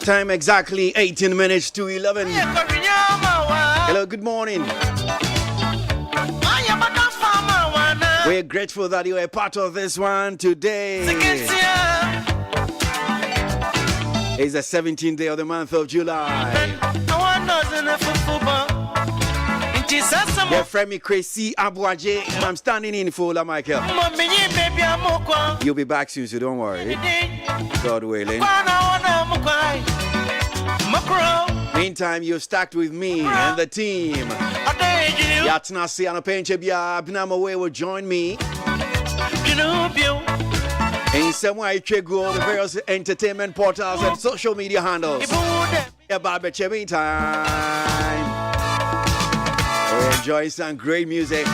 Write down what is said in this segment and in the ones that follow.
Time exactly 18 minutes to 11. Hello, good morning. We're grateful that you are part of this one today. It's the 17th day of the month of July. Your friend me KWASI ABOAGYE, and I'm standing in for Ola Michael. You'll be back soon, so don't worry. God willing. Meantime, you're stacked with me and the team. Yatnasi and Penchebia Abnamo will join me. In some way, Chego, the various entertainment portals and social media handles. About the time. Enjoy some great music.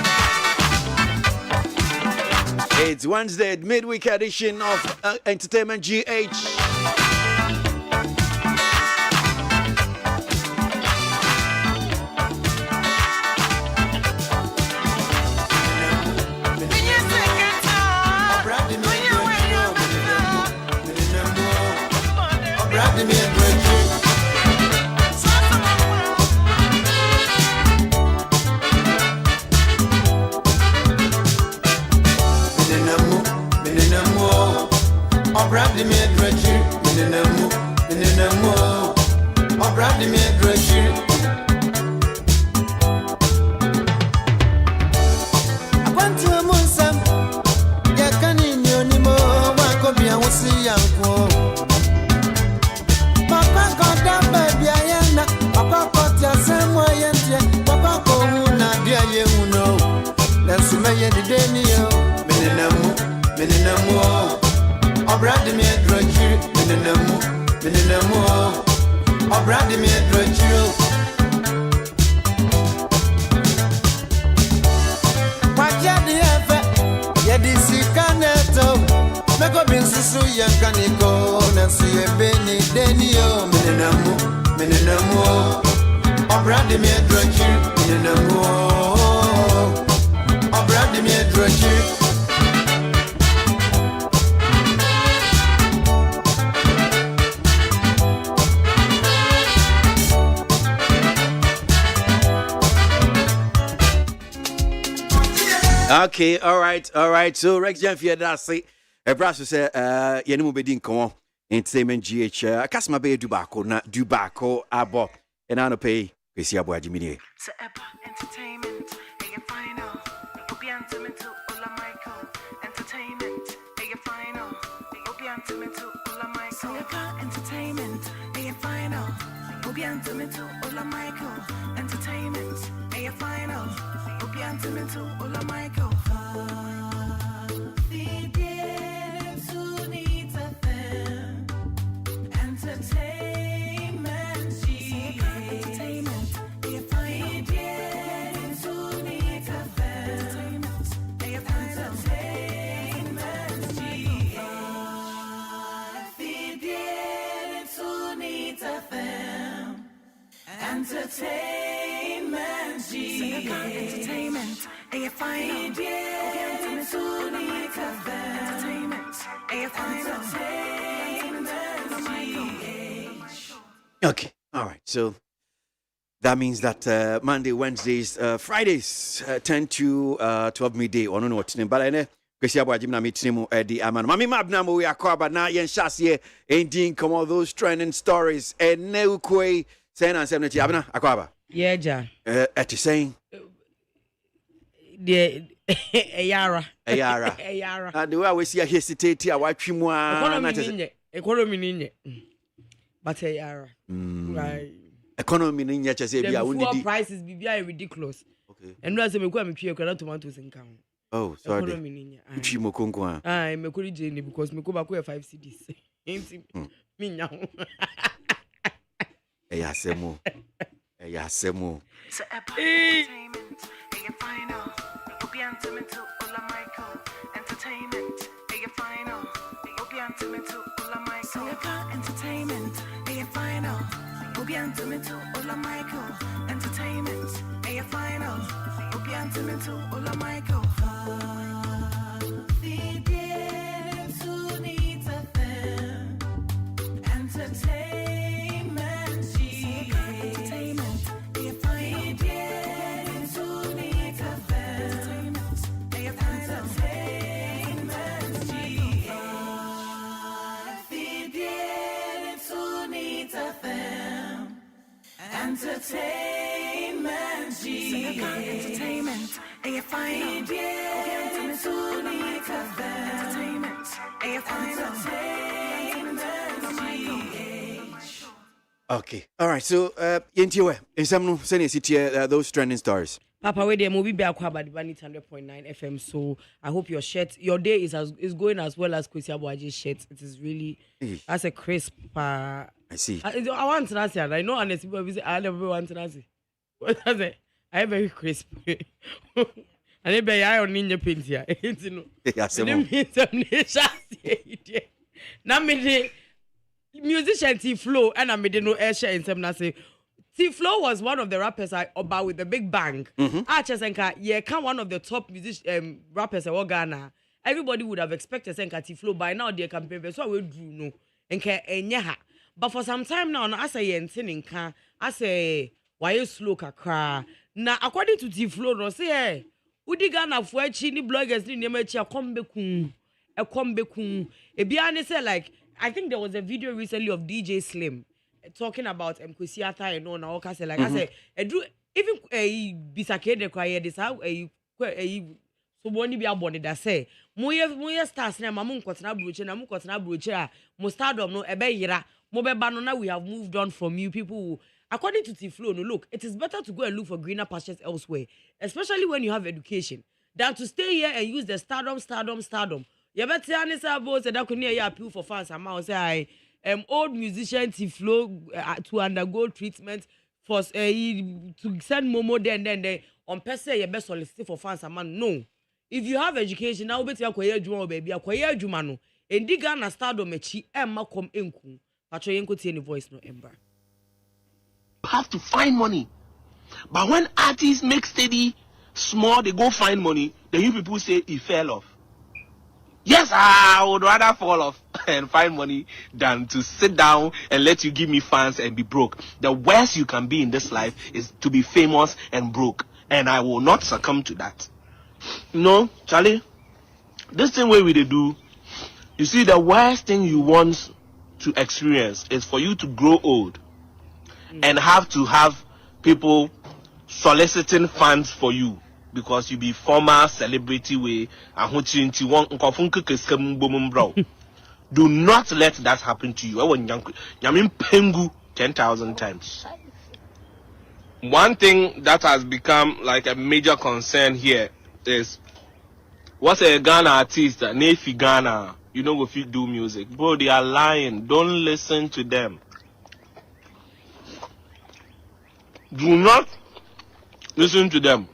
It's Wednesday, midweek edition of Entertainment GH. Okay, all right. So Rex Janfia that's it. A brass say yenu be din kon entertainment GH akasma be dubako na dubako abo and I no pay KWASI ABOAGYE mini. So entertainment and final. Obianto to Ola Michael entertainment and final. Obianto to Ola Michael. So entertainment and final. Obianto to Ola Michael entertainment and final. Obianto to Ola Michael. Entertainment, entertainment, entertainment, Okay, all right. So that means that Monday, Wednesdays, Fridays, 10 to 12 midday. I don't know what's name, but I know KWASI ABOAGYE na meeting Eddie Aman. Mami mabna mo we akwa na yen shasye ending come all those trending stories and new kwe saying and 70 abna akwa. Yeah, ja. At you saying the Ayara. The way we see a hesitate here, watch him economy ninye. But Ayara. Right. Economy ninye just say be a the prices be ridiculous. Okay. And no say me go me tue kwana tomatoes nkan. Oh, sorry. Economy ninye. Uchi mo konko ah. Me kori jeni because me go back 5 cedis. Enti me nya ho. Eyasemo. So entertainment and final. Obianto to Ola Michael entertainment and final. Obianto to Ola Michael. So entertainment and final. Obianto to Ola Michael entertainment and final. Obianto to Ola Michael. Entertainment. Entertainment. Entertainment. And you find entertainment. And you find Okay. All right. So, Yentiwe, in some senior city, those trending stars. Papa, we movie be about 100.9 FM. So I hope your day is going as well as KWASI ABOAGYE shirt. It is really that's a crisp. I see. I want to say, I know, honestly, but I never want to say. What does it? I am very crisp. And if I on ninja paint here, you know. Yes, now me musician T-Flow and I made no air share in some say. T-Flow was one of the rappers about with the big bang. Senka, yeah, one of the top rappers in Ghana. Everybody would have expected Senka T-Flow by now. They can pay so we do no. But for some time now, I say I say why you slow kakra. Now according to T-Flow, no say Udi Ghana for chini bloggers ni nemechi a kombeku. Ebiane say like I think there was a video recently of DJ Slim talking about Mkwesiata and no I say like I say even bisake de kwa this how so boni bi abone da say moye stars na mamu nkotena broche a mo stardom no ebe yira mo beba no now we have moved on from you people. According to T-Flow, no, look, it is better to go and look for greener pastures elsewhere, especially when you have education, than to stay here and use the stardom. You better understand about that could near appeal for fans. I'm say old musician T-Flow to undergo treatment for to send Momo then on per se you best solicit for fans. No, if you have education now, better acquire Juma baby acquire Jumano. And diga na stardom mechi Emma come enku. Patro yenko tie ni voice no Ember. Have to find money, but when artists make steady small they go find money, then you people say he fell off. Yes, I would rather fall off and find money than to sit down and let you give me fans and be broke. The worst you can be in this life is to be famous and broke, and I will not succumb to that. No, Charlie, this thing where we they do, you see, the worst thing you want to experience is for you to grow old and have to have people soliciting funds for you because you be former celebrity way and do not let that happen to you. I want Yamin Pengu 10,000 times. One thing that has become like a major concern here is what's a Ghana artist, Nefi Ghana, you know, if you do music, bro, they are lying. Don't listen to them. Do not listen to them.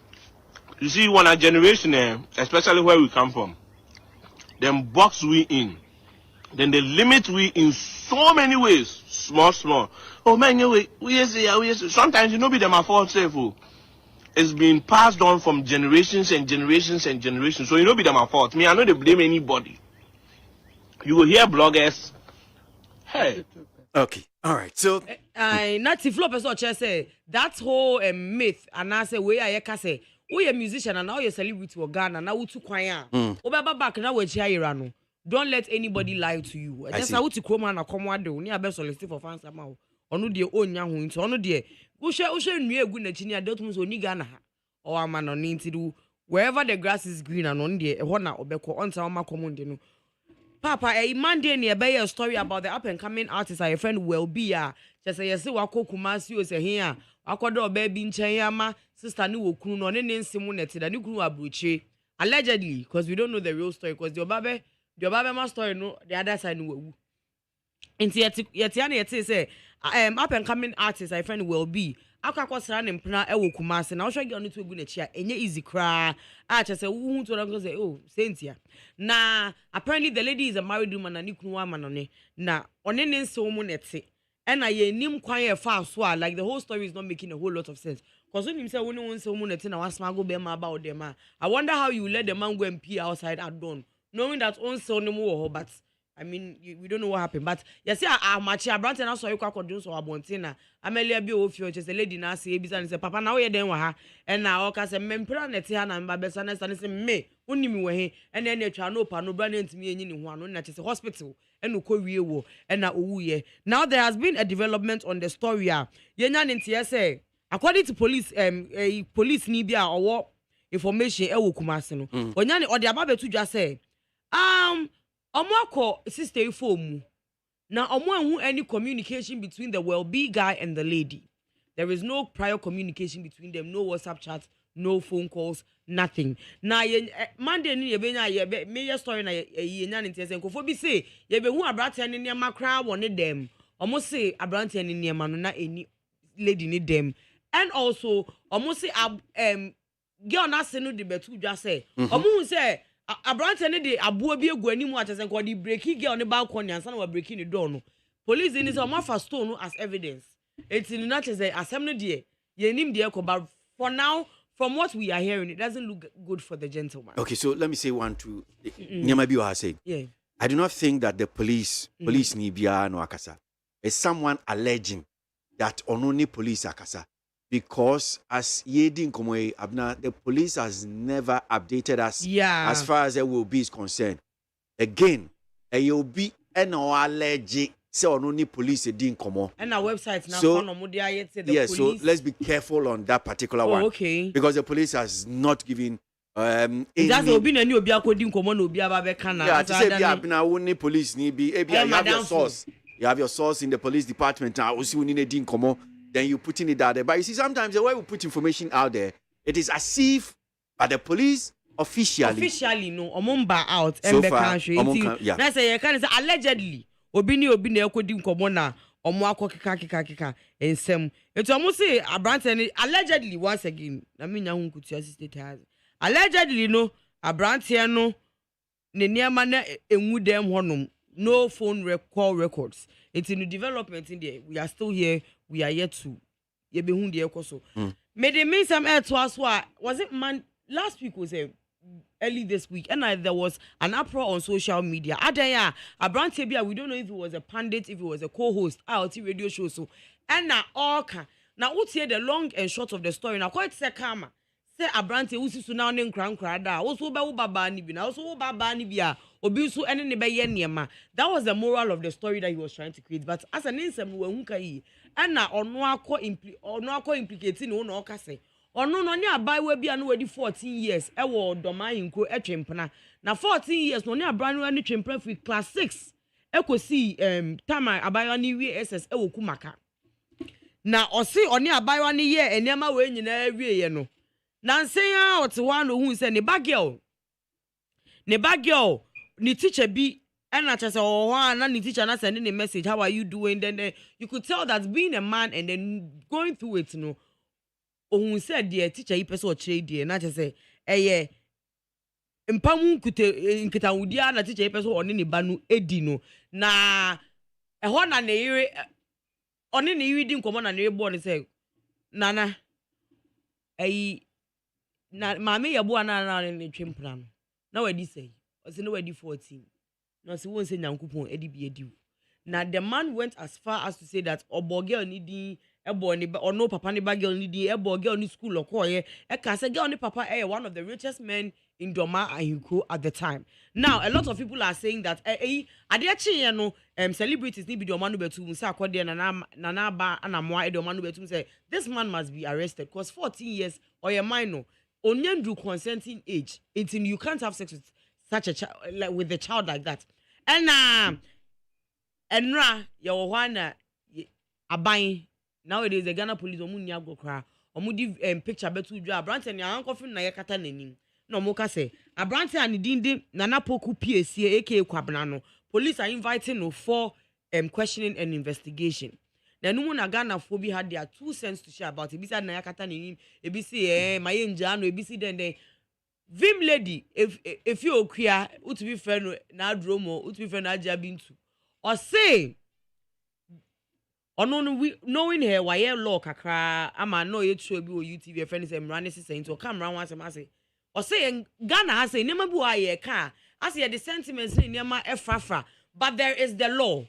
You see, when a generation, especially where we come from, them box we in. Then they limit we in so many ways. Small. Oh man, we say. Sometimes you know be them a fault safe. It's been passed on from generations and generations and generations. So you know be them a fault. Me, I know they blame anybody. You will hear bloggers. Hey. Okay. All right. So not T-Flow person say that whole myth and I say we are say we a musician and now you celebrity or Ghana now we too quiet. Obaba back now we no. Don't let anybody lie to you. Just how to come and come one day. We are best solicit for fans somehow. Onu de own yang hu into onu de. Ushe nwe egu na chini adult mus oni Ghana ha. O ama no ninti do wherever the grass is green and on de ho na obeko onta o ma common no. Papa, Monday near a story about the up and coming artist. Our friend will be just say yes, wako kumasi o say here. Akwado baby in Chayama, sister new okunu no ne nsimuneti da ni kunu abruche. Allegedly, because we don't know the real story. Because the Obama story no the other side no. Inti yeti say up and coming artist. Our friend will be. Akakosra ne mpna ewo kumase na ohwe gye to egu na chia enye easy kra just say who to them say oh Cynthia na apparently the lady is a married woman na ni kunu ama no ne na one ne nse mu nete and ye nim kwan ye fa so like the whole story is not making a whole lot of sense because when him say one nse mu nete na wasma go be ma about them I wonder how you let the man go and pee outside at dawn knowing that on so no more but I mean, we don't know what happened, but you see, I'm matching a brand and I saw you quite do so. Abontina, Amelia be of you, just a lady now say, and say, Papa, now you're done and now, okay, say, Mempran, Tiana, and Babesanas, and say, me, only me, and then you try no pan, no brand into me, and you want to say hospital, eno ko wie wo ena owuye. Now there has been a development on the story yenya ntie say according to police police ni bia owo information ewo Kumasi no onya ne ode ababetu dwa say omo sister ifo mu na omo anhu any communication between the well-being guy and the lady. There is no prior communication between them, no WhatsApp chat, no phone calls, nothing. Now Monday ni yebenya me story na yenya ntia say nkofo bi say yebehu abrante ne niam kra woni dem. Omo say abrante ne niam no na eni lady ni dem. And also omo say girl na se no de betu dwa say omo say abrante ne de aboa bi egu animu atese nko di breaking girl ne balcony ansa na wa breaking the door no. Police ni say omo fa stone no as evidence. It's in not as assembly dear. Yenim dear but for now, from what we are hearing, it doesn't look good for the gentleman. Okay, so let me say one to Nyamabi has said. Yeah. I do not think that the police Nibia no Akasa is someone alleging that only police Akasa. Because as Yedin Komwe Abna, the police has never updated us as far as will be is concerned. Again, a will be no alleging. So only police didn't come on. And our website now. So police. So let's be careful on that particular one. Okay. Because the police has not given that's obi na ni obi akodi nkomo na obi aba be kana. Yeah, to say be na only police ni be you have your source. You have your source in the police department now. Also we need din nkomo, then you putting it out there. But you see sometimes the way we put information out there, it is as if by the police officially no omumba out so and the far, country. Now say you can say allegedly obi na ekodi nkomo na omo akọ keka ensem eto omo say abrante ni allegedly once again na me nya hu nkutu assistant has allegedly no abrante no ne niema na enwu dem honom no phone records it's in the development in there. We are still here, we are yet to ye be hu de ekoso me dey mean some air to us was it man last week was early this week and there was an uproar on social media adaya abrante bia we don't know if it was a pundit, if it was a co-host out radio show so and na all can now what's here the long and short of the story now quite say karma say abrante usi so now ne nkran da also be wo baba ni bi na also wo baba ni bia obi so ene ne be ye niema. That was the moral of the story that he was trying to create, but as an insem we hu kai and na ono akọ implicating no no kase ono no ne abaiwa bia no wedi 14 years e wo doma hinko etwempena na 14 years no ne abran no twempena fi class 6 ekosi time abaiwa ni wie ss e wo kumaka na osi oni abaiwa ni ye enema we nyina wie ye no na nsen a otewa no hu se ne bagel ni teacher bi and I just na teacher na sending a message, how are you doing? Then you could tell that being a man and then going through it, you know. Who said the teacher he person chey die na just say mpamu nkita wudia na teacher he person oni ne ba no edi no na ho na ne yire oni ne yiri di nkomo na ne bo ne say nana na maame ye bo na ne twempra no na wadi say o say no wadi 14 no say won say nyankopon edi bi edi na the man went as far as to say that oboge oni di ebo ni or no papa ni bagel ni di ebo girl ni school okoye e ka say girl ni papa one of the richest men in Doma Ahinko at the time. Now a lot of people are saying that adechi no celebrities ni bi Doma no betu say akode na ba anamoa e Doma no betu say this man must be arrested because 14 years or a minor onyendu consenting age until you can't have sex with such a child like with the child like that. And enra your wana aban nowadays the Ghana police omu ni agokra omu di picture betu dwa abrante ni ankofin na yakata nanim na omu ka say abrante ani dindi nana poku PAC aka kwabna no police are inviting no for questioning and investigation. Na numu na Ghana fo bi had their 2 cents to share about it. Ebi say na yakata nanim ebi say maye nja no ebi say den vim lady if you okua utubi fe no na adromo utubi fe na aja bintu or say ono no knowing her why law kakra ama no ye true bi o YouTube friend say mrane say into camera wan say or say Ghana has say nema bu aye ka as the sentiments in nema efrafra but there is the law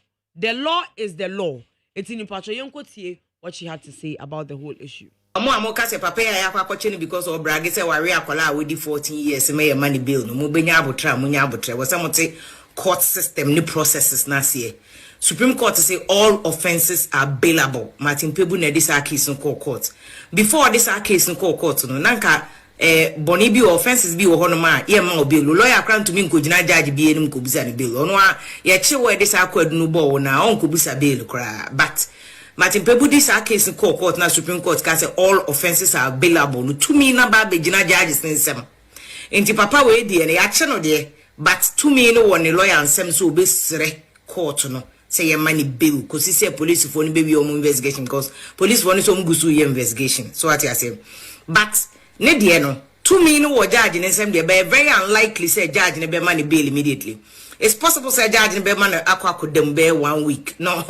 is the law. It's in patro yonko tie what she had to say about the whole issue. Amo ka se papa ya akwakoche because of brage say ware akola we di 14 years me money bill no mo benya abotra mo nya abotra wo se mo te court system, the processes nasiye. Supreme Court say all offenses are bailable. Martin Pebu ne this case in court. Before this case in court, no nanka boni bi offenses bi wo hono ma ye ma obi lawyer kran to me nko gina judge bi enim ko bisa ne bail. Ono a ye che we this akwadu no bo na on ko bisa bail kra. But Martin Pebu this case in court na Supreme Court can say all offenses are bailable. No to me na ba be gina judge nsem. Enti papa we die ne ya che no de, but to me no one lawyer nsem so be sere court no. Say your money bill because he say police for any baby investigation because police for any some go through investigation. So what I say, but ne dear no 2 million no judge in some day be very unlikely say judge ne be money bail immediately. It's possible say judge ne be money akwa ko dem be 1 week. No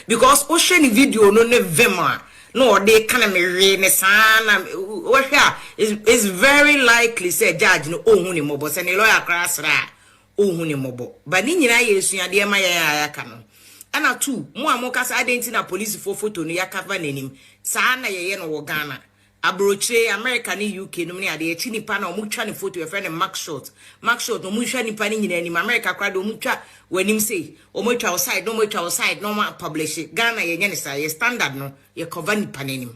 because o share ni video no ne vema no they can me re ne sana it's very likely say judge no ohun ni mo bo say ne lawyer krasra ohun ni mo bo but ni nyina yesu ade ma ya ka no ana two mo amoka sa identity na police for photo no yakava nanim sa na ye no wo Ghana abroche America ni UK no ne ade echi nipa na omutwa ne photo e friend Mark Short no mutwa nipa ni nyina ni America kwado omutwa wanim say omutwa outside no mutwa outside no ma publish Ghana ye nya ne sa ye standard no ye cover nipa nanim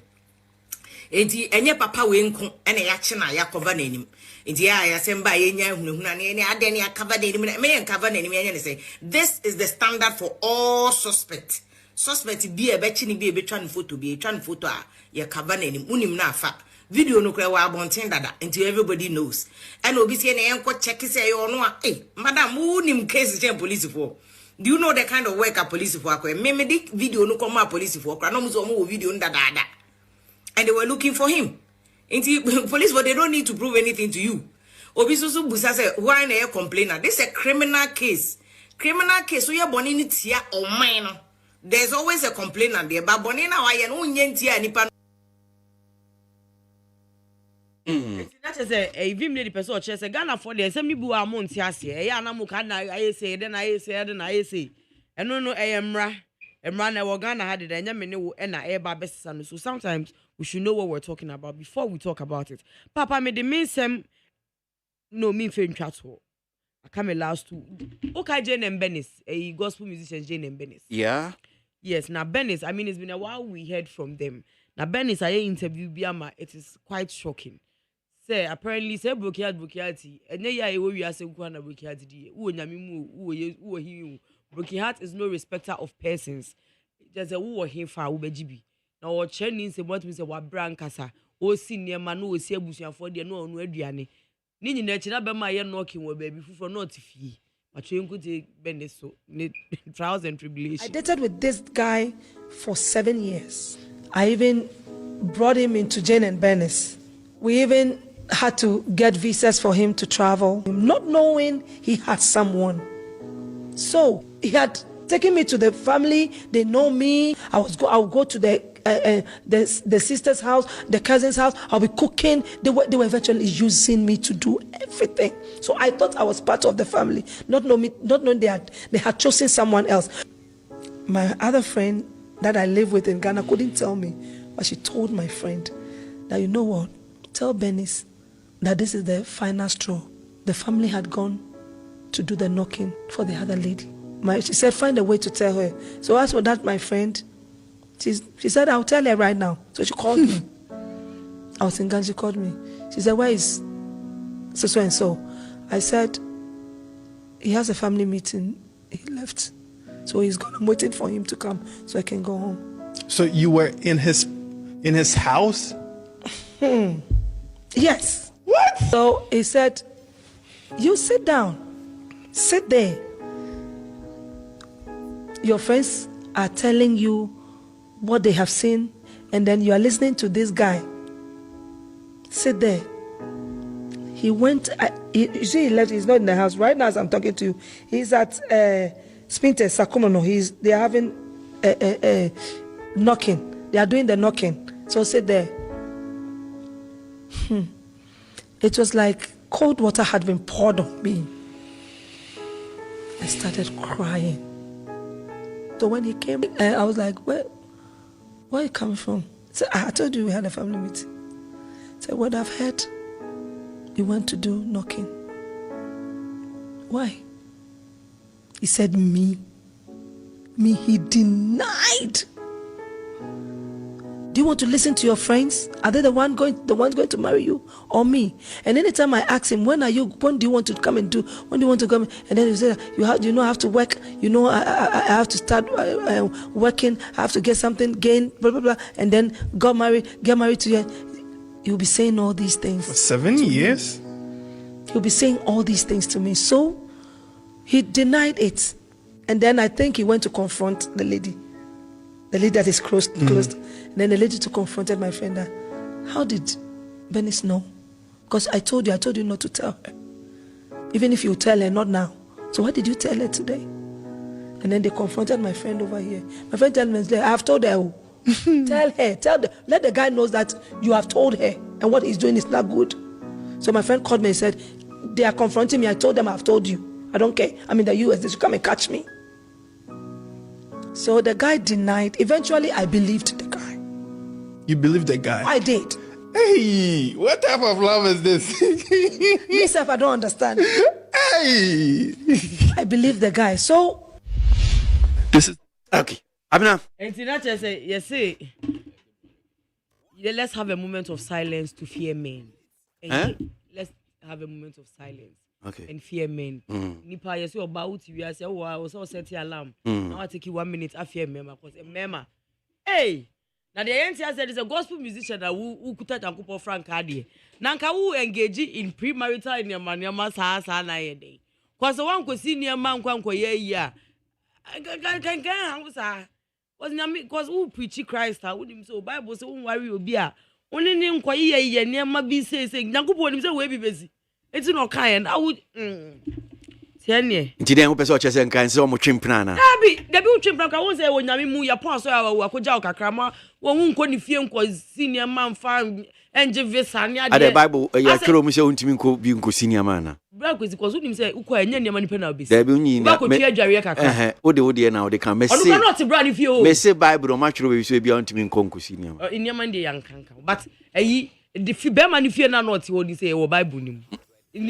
enti enye papa we nko ene ya che na ya cover nanim enti ya semba ye nya hunahuna ne ade ne cover nanim me cover nanim ye nya ne say this is the standard for all suspect bi e be chi ni bi e be twa ne photo a ye cover nanim unim na afa video no kra wa abonten dada enti everybody knows and obi say na enko check say you no a madam unim case say police for. Do you know the kind of work a police for akwa me di video no come a police for kra no mo so mo video dada. And they were looking for him. Police, but they don't need to prove anything to you. Obisusu Busa said, why na complainer? This is a criminal case. Criminal case, so you're born in it here or mine. There's always a complainer there, but Bonina, I know Yentia Nipan. That is a vim lady person, chess a Ghana for the assembly boo amount yasi, a Yanamukana, I say, then I say, and no, I am ra. And Rana Wagana had it, and Yamino and I air best. So sometimes we should know what we're talking about before we talk about it. Papa made the main sem no mean film chat. I come last two. Okay, Jane and Bennis, a gospel musician, Jane and Bennis. Yeah. Yes, now Bennis, I mean, it's been a while we heard from them. Now Bennis, I interview Biama, it is quite shocking. Say, apparently, say Brokiati, and they we are saying Brokiati, who Yamimu, who he. Broken Heart is no respecter of persons. There's a woo here for Ubejibi. Now, what Chinese say what we say, what brancasa, or senior man who is here for the no Ediani. Nini Nature by my knocking with baby for not fee. But you could take Beneso, trials and tribulations. I dated with this guy for 7 years. I even brought him into Jane and Bennis. We even had to get visas for him to travel, not knowing he had someone. So he had taken me to the family. They know me. I would go to the sister's house, the cousin's house. I'll be cooking. They were eventually using me to do everything. So I thought I was part of the family, not knowing they had chosen someone else. My other friend that I live with in Ghana couldn't tell me, but she told my friend that, you know what, tell Bennis that this is the final straw. The family had gone to do the knocking for the other lady. She said, find a way to tell her. So as for that, my friend, she said, I'll tell her right now. So she called me. I was in Ghana, she called me. She said, where is so and so? I said, he has a family meeting. He left. So he's gone. I'm waiting for him to come so I can go home. So you were in his house? Yes. What? So he said, you sit down. Sit there. Your friends are telling you what they have seen, and then you are listening to this guy. Sit there. He went, you see, he left, he's not in the house. Right now, as I'm talking to you, he's at Spinte Sakumono. They are having knocking. They are doing the knocking. So sit there. It was like cold water had been poured on me. I started crying. So when he came, I was like, where are you coming from? So I told you we had a family meeting. So what I've heard, you went to do knocking. Why? He said, me, he denied. Do you want to listen to your friends? Are they the ones going to marry you, or me? And anytime I ask him, when do you want to come and do? When do you want to come? And then he said, I have to work. I have to start working. I have to get something, gain, blah blah blah, and then get married to you. He'll be saying all these things. For 7 years? He'll be saying all these things to me. So he denied it, and then I think he went to confront the lady that is closed. And then the lady confronted my friend. How did Bernice know? Because I told you not to tell her. Even if you tell her, not now. So why did you tell her today? And then they confronted my friend over here. My friend told me, I have told her. Tell her. Let the guy know that you have told her, and what he's doing is not good. So my friend called me and said, they are confronting me. I told them I've told you. I don't care. I'm in the US. They should come and catch me. So the guy denied. Eventually, I believed the guy. You believed the guy? I did. Hey, what type of love is this? Myself, I don't understand. Hey! I believe the guy. So This is... Okay. Abna. And Tinacha say, yes, say, let's have a moment of silence to fear men. Let's have a moment of silence. Okay. And fear men. Nipa yes you about we say oh I was all set alarm. Now I take you 1 minute I fear mema because mema. Hey, now the NCR said is a gospel musician that who kuta Jankupo Frank Adi. Nanka who engage in premarital in your manama sa na ye day. Cause the one could see near man kwanko ye can was who preach Christ who him so Bible so worry obi a only name kwa ye near ma be say Jankupo him say we be busy. It's not kind. I would. Senior. Today, I'm person chasing kind so much chimpana. Debbie chimpana. I won't say when you move your pass. I could joke a crama. One won't call the film cause senior man farm and Jevisania. At the Bible, you throw me so to be senior man. Because him say, Uko and any money penalty. There be need not Jariaka. Oh, the now they can mess. Not to brand if you may say Bible or much will be beyond to me conco senior. In your Monday young canker. But the Beman if you're not what you say or Bible. In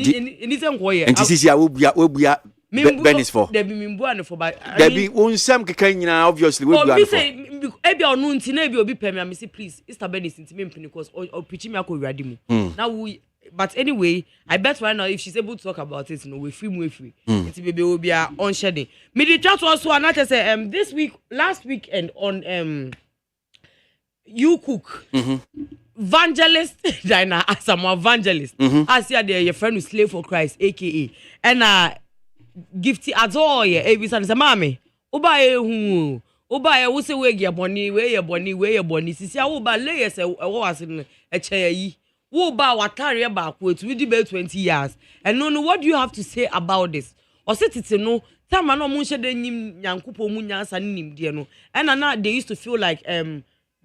this way, and this is ya will be Bernice for. There be Mimbuan for by. There be one some kind obviously will be. Say, Ebi or noon, Tinebi will be paying me. Say, please, it's a Bernice into me because or preaching me a radimu. Now we, but anyway, I bet right now if she's able to talk about it, we free. It's baby will be on shedding. Me the chat also another say this week, last weekend on You Cook. Evangelist Dina as some evangelist as your friend who slave for Christ aka and gifty adore ye ebisan say mama oba who say we your boni sisi oba lay say e wo ase no e che yi wo ba watare ba ko to we be 20 years and no what do you have to say about this or say tete no time na mo hye de nyim nyankopo mu nyansa nim de no and na they used to feel like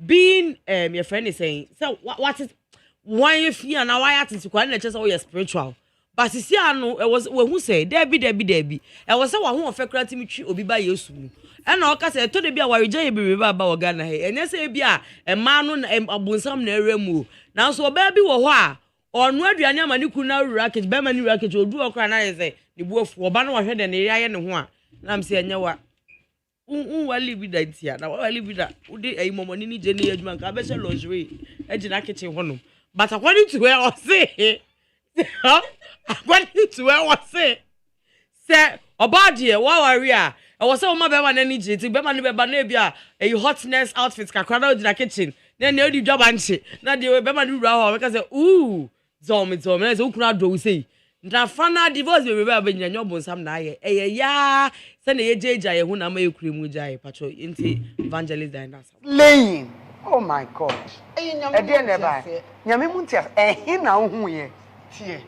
being your friend is saying so what is why if you and why at to kwani na say spiritual but sisi anu it was who say debi it was say who of create me twi obi ba yesu mu and na oka say to de bia wareja be ba oga na he enye say bia e ma no abonsam na eremu na so oba bi wo ho a onu aduane amani ku na racket be mani racket odu okra na say ne buafu oba no hwe de ne yaye ne ho a na am say enye wa wali bi da ntia na wali bi da udi ayi momoni ni je ne adwuma ka be she lingerie ejina kitchen hono but according to where I say according to where I say obadie wa wari a e wo say o ma be ma na ni je ti be ma ni be ba na bia a hotness outfit kakra na ojina kitchen na na odi job anche na de be ma ni wura ho because say ooh zom na say ukuna do we say na fana divorce be be abenya nyobo sam na aye ya se na ye jeja ye hu na ma ekure mu jai patro inti evangelist Dina laying oh my god e de never nyame mu ntia ehin na hu ye tie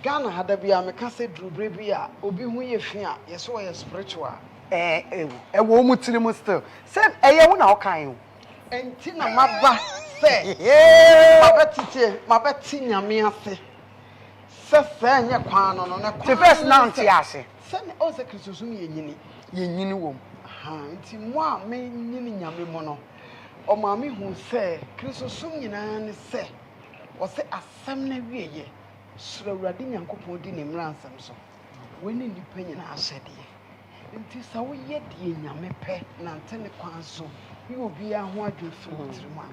Ghana hada bia me ka se drubre bia obi hu ye fi a ye so ye spiritual wo mu tiri mu still se eye hu na o kan enti na maba se mabati nyame ase se nye kwan no na the first now ntiase se o se Christosum ye nyini wom ha enti mo a me nyini nyame mo no o ma me hu se Christosum nyina ne se o se asam na wieye sura urade nyankopon di ne mransam so when in the penny I said it. Nti sa wo ye die nyame pɛ na ntene kwan so you will be a ho adwofo tirima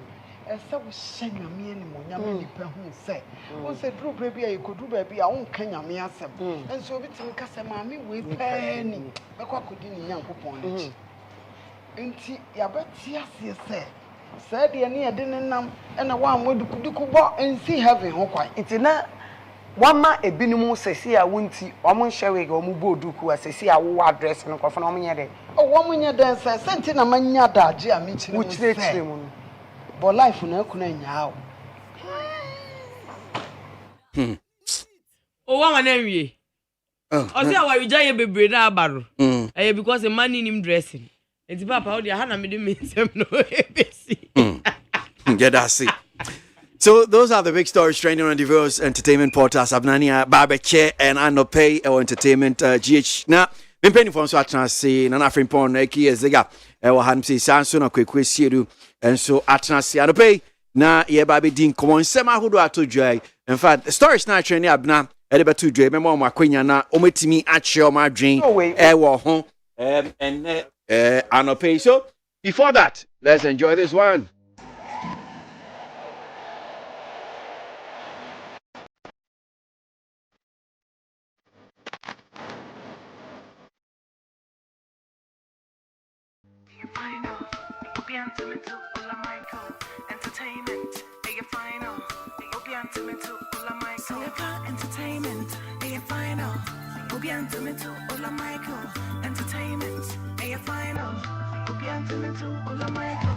esa wo hye nyame anim nyame nipa hu sɛ wo sɛ duro bra bi a yɛkodu ba bi a wo nka nyame asɛm enso obi timi ka sɛ maame we pɛ ni bɛkɔ akodi ni nyankopɔn n'akyi nti yabɛti aseɛ sɛ sɛ deɛ ne yɛde ne nam ɛna wa amodukuduku bɔ nsi heaven ho kwan nti na wama ebinom sesi a wonti omo nhyewe ga omo boduku asesi a wo address no kofo na omo nye de o wo mo nye den sɛ senti na manya daagye a me kyire wo kyire mu no bo life na akuna nyaa o wa wana nwie o si awa wija ye bebre na abaro because the man in him dressing enti papa o dia ha na me de mensem no ebesi yeah, that's it. So those are the big stories trending on diverse entertainment portals. Abnania, Barbecue, and Anopay or Entertainment GH. Now, been penny for so atnasi na African porn eki ezega. Ewa hansi sanso na kwekwe and so atnasi Anopay na ye baby din komo nsema hudo atodwai. In fact, the stories na trending abna ede betu dwe me mo akwenya na ometimi ache o madwen ewo ho and Anopay. So before that, let's enjoy this one. Final, Obiantimento, Ola Michael, Entertainment, a final, Obiantimento, Ola Michael, Soka Entertainment, a final, Obiantimento, Ola Michael, Entertainment, a final, Obiantimento, Ola Michael.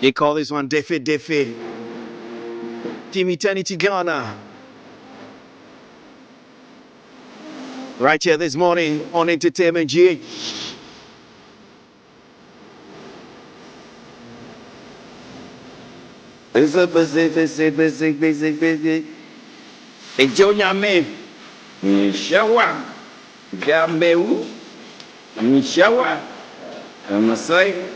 They call this one Defe Defe. Team Eternity Ghana. Right here this morning on Entertainment GH. It's a busy. Hey, Jonia me. Shawa. Gameu. Shawa. I'm a say.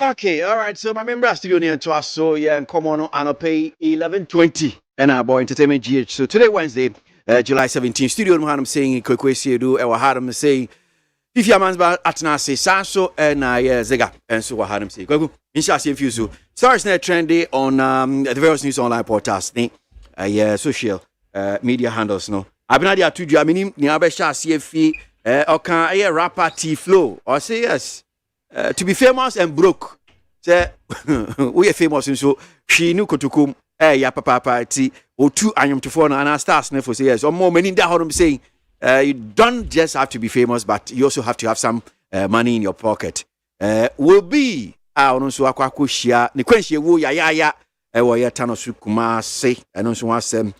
Okay, all right. So my member studio near to us. So yeah, and come on and pay 11:20 and our boy Entertainment GH. So today Wednesday, July 17th. Studio no I'm saying KWASI do. I had him say if your man's about atna say Sanso and Zega and so what had him say. Go inshallah see you so. Stars net trendy on the various news online portals. Social media handles no. I've been there to do. I mean, ni abesha CFE okay rapper T Flow or say yes. To be famous and broke. Say we are famous and so she knew kotukum ya papa ti o two anyum to phone and our stars for say yes or more many that how saying you don't just have to be famous but you also have to have some money in your pocket. Will be on so akwako shia ne kwanhie wo ya wo ya tanosu KWASI and so wasem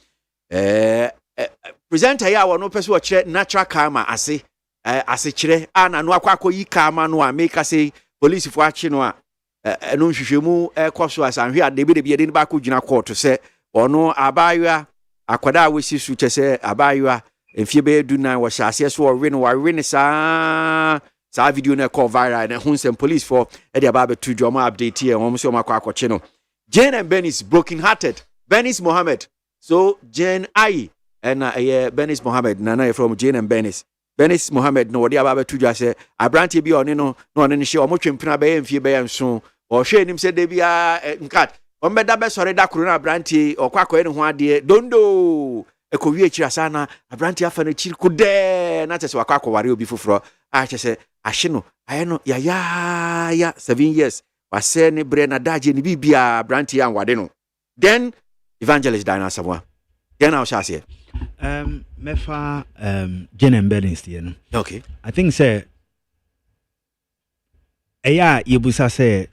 presenter ya wo no person wo chere natural karma ase asechire ana no akwako yi kama no a make say police for achi no a no nhwehwemu ekoso asanhwe a debe de ba ko gyina court se ono abaywa akwada wesi su chese abaywa enfie be du nan wo hyase so we no sa video na call viral na hunsem police for e de aba to do mo update here won so makwakoche no Jane and Ben is broken hearted. Benis Mohammed. So Jane I and Benis Mohammed nana from Jane and Benis Mohammed no dia baba tuja say abranti bi oni no oni hye omo twempina be mfie be nso o hwe nim se de bia nkat o mbeda be sore da kro na abranti okwakoye ne ho ade dondo ekowie akira sana abranti afa na chiri kude na tese wakwakoware obi foforo a chese ahye no aye no ya 7 years wase ne bre na daje ne bibia abranti anwade no then evangelist Diana Samoa then I shall say mefa Jane and Bennings here no. Okay. I think say eya yebusa say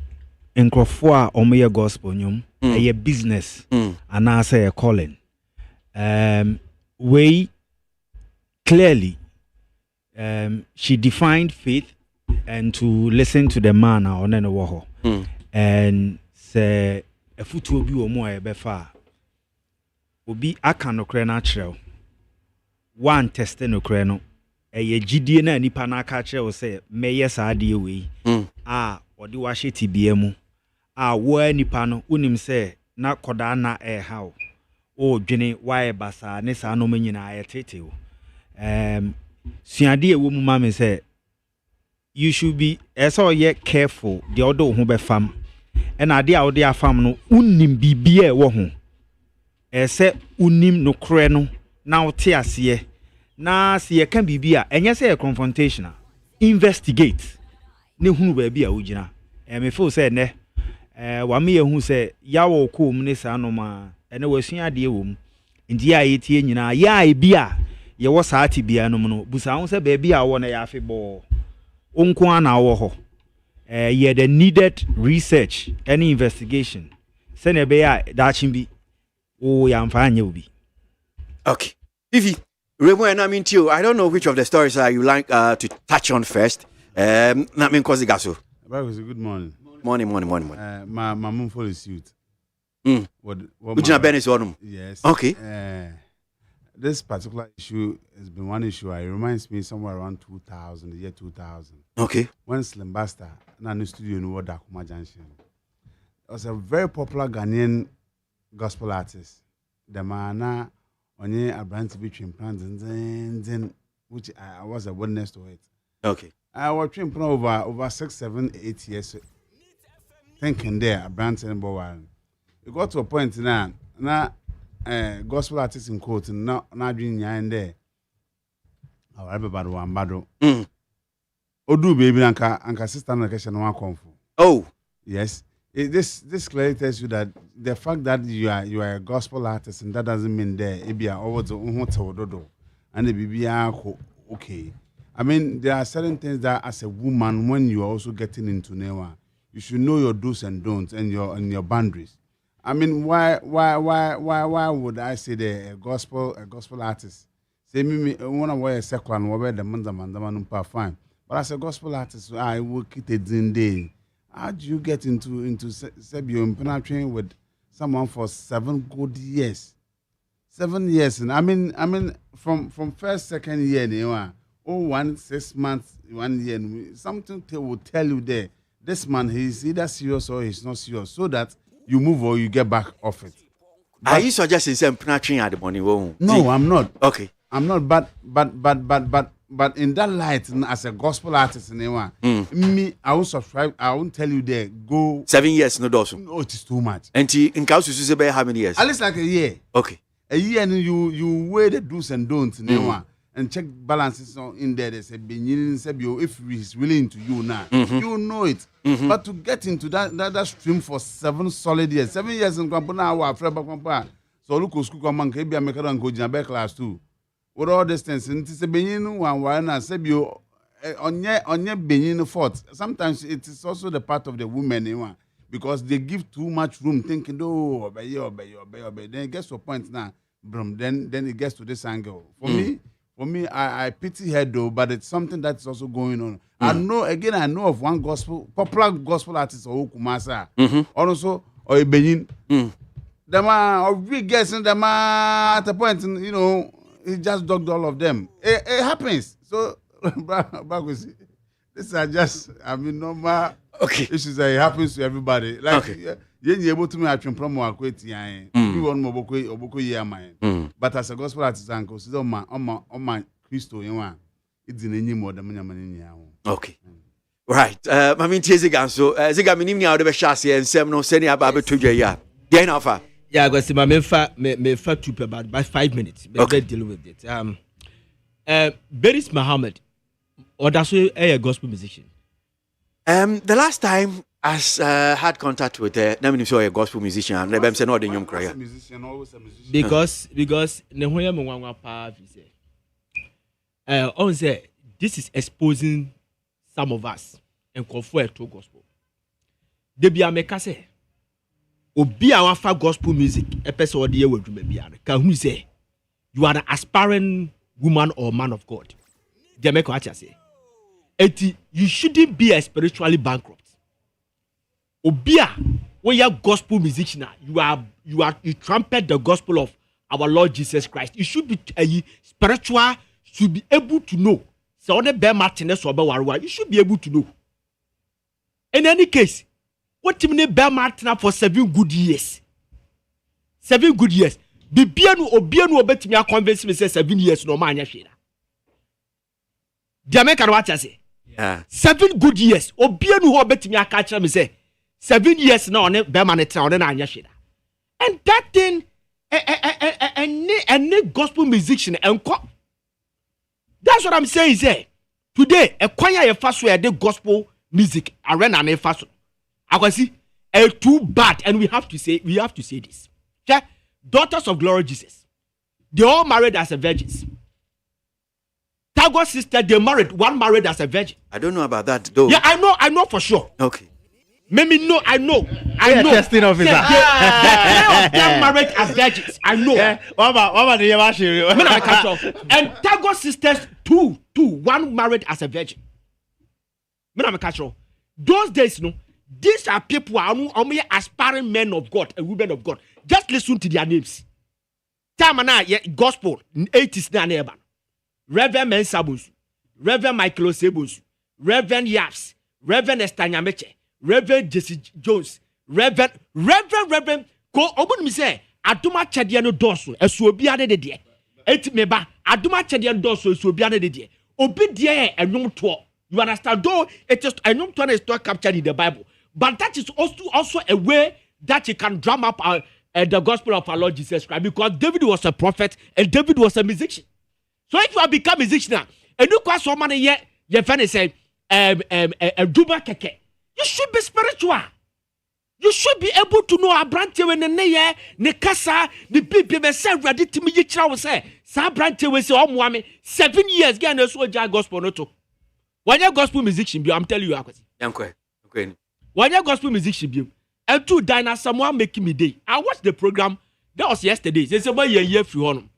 enkrofo a omoye gospel nyum eye business and I say a calling. We clearly she defined faith and to listen to the man on the woho and say a foot will be o mo e befa obi aka no kre na kyerɛw one test no kre no eye gidie na nipa na aka kyerɛw sɛ meyɛ saa de we a ɔde wahye tibia mu a wo nipa no unim sɛ na koda na haw o dwene wae basa ne saa no manyina ayetete o suade ewo mu ma me sɛ you should be so careful the odo ho be fam and ade a ode afam no unim bibia wo ho ese unim no kre no na wote ase na se ye kan bibia enye se confrontation investigate ne hunu ba bia wogina me feel say ne wa me hu say yawo ko mu ne sa no ma ene wasua ade ewo mu ndi a yetie nyina ya e bia ye wo saati bia no mu no busa hu say ba bia wo na ya afebo unko ana wo ho ye the needed research any investigation sene be ya dachin bi o ya mfa anya obi. Okay. Vivi, Remo I mean to you, I don't know which of the stories you like to touch on first. Na mean cause gaso. Good morning. Morning. My mom for the suit. What Bennis on? Yes. Okay. This particular issue has been one issue. It reminds me somewhere around 2000, the year 2000. Okay. When Slim Basta, in the studio in Wadakuma Junction, it was a very popular Ghanaian gospel artist. The man only a brand between plans and which I was a witness to it. Okay. I was trained over 6, 7, 8 years. Thinking there, a brand and Bowan. It got to a point now. gospel artist in quote na dream nyan there. Our everybody one bado. Odu baby anka sister na kesha no one comfort. Oh, yes. This clearly tells you that the fact that you are a gospel artist and that doesn't mean there ebia always dodo and the bibia okay. I mean, there are certain things that as a woman, when you are also getting into Newa, you should know your do's and don'ts and your boundaries. I mean, why would I say a gospel artist? Say me one of a second where the man fine. But as a gospel artist, I work it a day. How do you get into Sebio penetrating with someone for 7 good years? 7 years, and I mean from first, second year, Newa. 1 6 months, 1 year, something will tell you there. This man, he's either serious or he's not serious, so that you move or you get back off it. But, are you suggesting some penetrating at the money? No, I'm not. Okay, I'm not. But in that light, as a gospel artist, me, I won't subscribe. I won't tell you there. Go 7 years, no dosu. No, it is too much. And in Kausu Susebe, how many years? At least like a year. Okay, a year, and you weigh the do's and don'ts, and check balances in there. They say, if he's really into you now, you know it. But to get into that stream for 7 solid years, 7 years in Kwampa, so look, school come on, maybe I'm making go Jabe class too. With all this things, and it's a Benin one, and Sebio on your Benin fort. Sometimes it is also the part of the women, because they give too much room, thinking, oh, obey. Then it gets to a point now, then it gets to this angle. For me, I pity her though, but it's something that's also going on. I know of one popular gospel artist, Kumasa, also or Benin. Them are we guessing them at the point, he just dogged all of them. It happens. So, these are just, normal issues that it happens to everybody. Like, you're able to me at promo equity, you want more but as a gospel artist, I consider on my Christo, it's in any more than money. Okay. Right. Mammy Tizigan, so Zigamini out of a chassis and Semno sending about 2 years. Gain offer. Yeah, I got my me fat to about by 5 minutes. Okay, deal with it. Beris Muhammad, or that's a gospel musician. The last time I had contact with let me show a gospel musician, and I'm saying, "No, the young cry." Because Nehoya Mwangwa Pa say this is exposing some of us and conform to gospel. Debi ameka say. Obi awafa gospel music episode the year can who say you are an aspiring woman or man of God. Jamaica Acha say you shouldn't be a spiritually bankrupt. Obia when you're gospel musician, you trumpet the gospel of our Lord Jesus Christ. You should be spiritual, should be able to know. So on the bear Martinez or Bawarwa, you should be able to know. In any case, what you mean bear Martina for 7 good years? 7 good years. The Bianu obet me a convince me say 7 years no man yashira. Jamaica what I say? Yeah. 7 good years. Obianu obet me a catch me say 7 years now on bear manita on an yashira. And that thing a gospel musician and that's what I'm saying. Say today a choir a fast way the gospel music arena and a fast. I can see too bad, and we have to say this. Okay? Daughters of Glory Jesus, they all married as a virgins. Tago's sister, they married, one married as a virgin. I don't know about that though. Yeah, I know for sure. Okay. Maybe no, I know. Testing officer. They married as virgins. I know. Yeah. What about the Yamashi? And Tago's sisters, two, one married as a virgin. Those days, these are people who are aspiring men of God and women of God. Just listen to their names. Tamana, gospel, 80s na neighbor. Reverend Mensabus, Reverend Michael Osebus, Reverend Yaps, Reverend Estanyameche, Reverend Jesse Jones, Reverend, ko obun mi say, aduma chede no doso, esu obi ade de de. Eti meba, aduma chede no doso, esu obi ade de de. Obi de enwom to. You understand? Though it is enwom to is not captured in the Bible. But that is also a way that you can drum up the gospel of our Lord Jesus Christ, because David was a prophet and David was a musician. So if you have become a musician and you cause so money yet, your friend say, Duba keke, you should be spiritual. You should be able to know a branch when the neye, ne kasa, the people be say ready to me. You say, sa branch we say, 7 years, get no so gospel no to. When your gospel musician be, I'm telling you, when your gospel musician be, and two diners, someone making me day. I watched the program. That was yesterday. They said, "Boy, year free on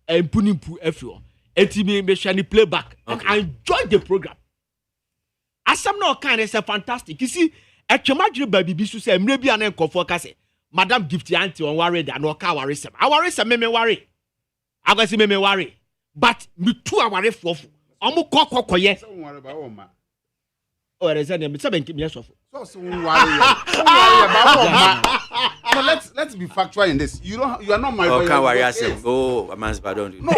and putting pu everyone." And me shiny playback. And I enjoyed the program. As some no kind of fantastic. You see, at your imagine baby bisu say maybe an enco for say, Madam Gifty auntie on worry that no car worry some. I worry some me worry. I go see me worry. But me too I worry for. Omo koko yes. Oh, there's any me keep me off. So let's be factual in this. You are not married. Oh, can't worry yourself. Oh, a man's bad, don't do. No,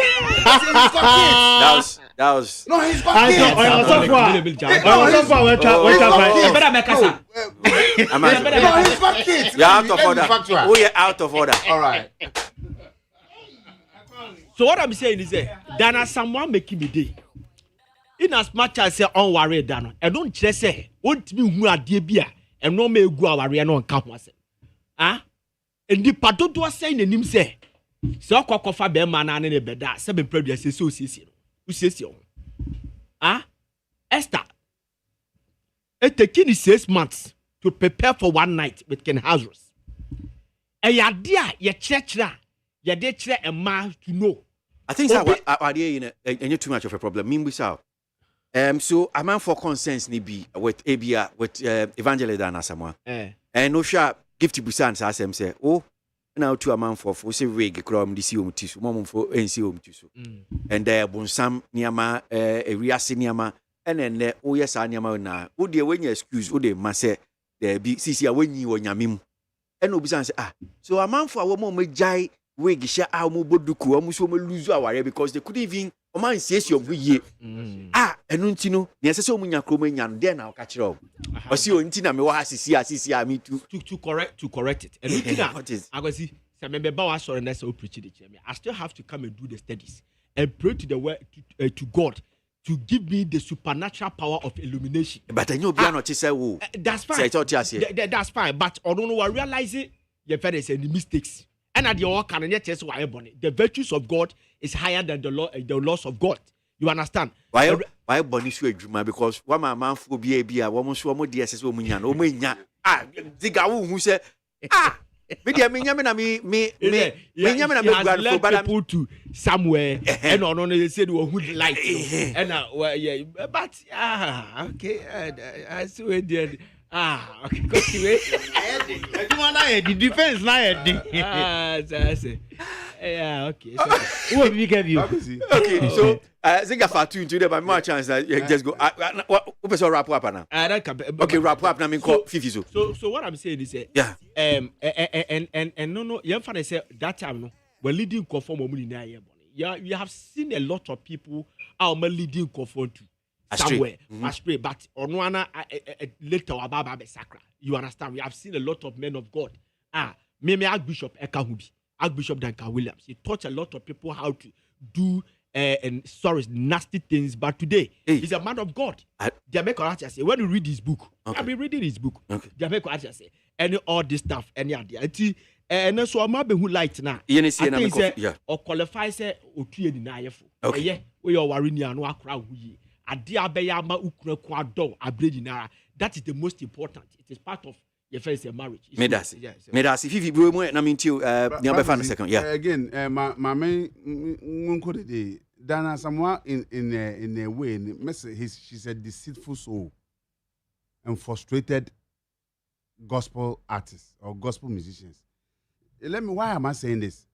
that was. No, he's got kids. He's got kids. You're out of order. Oh, you're out of order. All right. So what I'm saying is that Dana someone making me day. In as much as say unworried Dana, I don't just say want me who are dear beer and no me go our no account was. Ah? And the pato was saying in him say, so cocofa bear man and a bed that 7 previous association. Who says you? Ah? Esther. It taking 6 months to prepare for one night with Ken Hazards. And ya dear, your church, ya dear a man to know. I think that idea in too much of a problem. Mean without. So a man for consents ni be with ABA with Evangelist Dana Samoa. And no sharp gifty busan as him say, oh, now to a man for say rig crom this you to mom for NCO to. And there bonsam niama a reasi niama and then oh yes niama na oh dear when you excuse oh de mase there be CC when you on yamim. And no busan say so a man for a woman jai wig share our moboduku almost lose our because they couldn't even man says your ye and untino necessary munya kromanya then I'll catch it up or see untina me wa see me to correct it and I go see some member bawa sorry na so preach the church. I still have to come and do the studies and pray to the word to God to give me the supernatural power of illumination. But I know be not say wo that's fine. That's fine, but I don't know I realize it your parents any mistakes. And at your can the virtues of God is higher than the laws of God. You understand? Why bonny sweet dreamer? Because one man for be a woman so more DSS woman, no mania. Diga who say, me, people to somewhere and on they said would like and yeah, but okay, I see where they okay, the defense yeah, okay. Who will we give you? Okay, so I think I far too today, but more chance that just go. What wrap up now? Okay, wrap up now. Call 50 So what I'm saying is yeah. And no, you have say that time no, we're leading conform money na here. Yeah, we have seen a lot of people are leading conform to. Somewhere, astray, but on later about sacra. You understand? We have seen a lot of men of God. Me Archbishop Ekahubi, Archbishop Duncan Williams. He taught a lot of people how to do nasty things. But today, he's a man of God. Jamaica say when you read his book, I've been reading his book. Jamaica say any all this stuff, any idea. And so I'm not who light now. I think say or qualify say or two deny. Okay, yeah, we are worrying no crowd. That is the most important. It is part of your first marriage. Medas, if you go more, I mean, to a second. Yeah. Again, my main day, Dana, someone in a way, she's a deceitful soul and frustrated gospel artists or gospel musicians. Why am I saying this?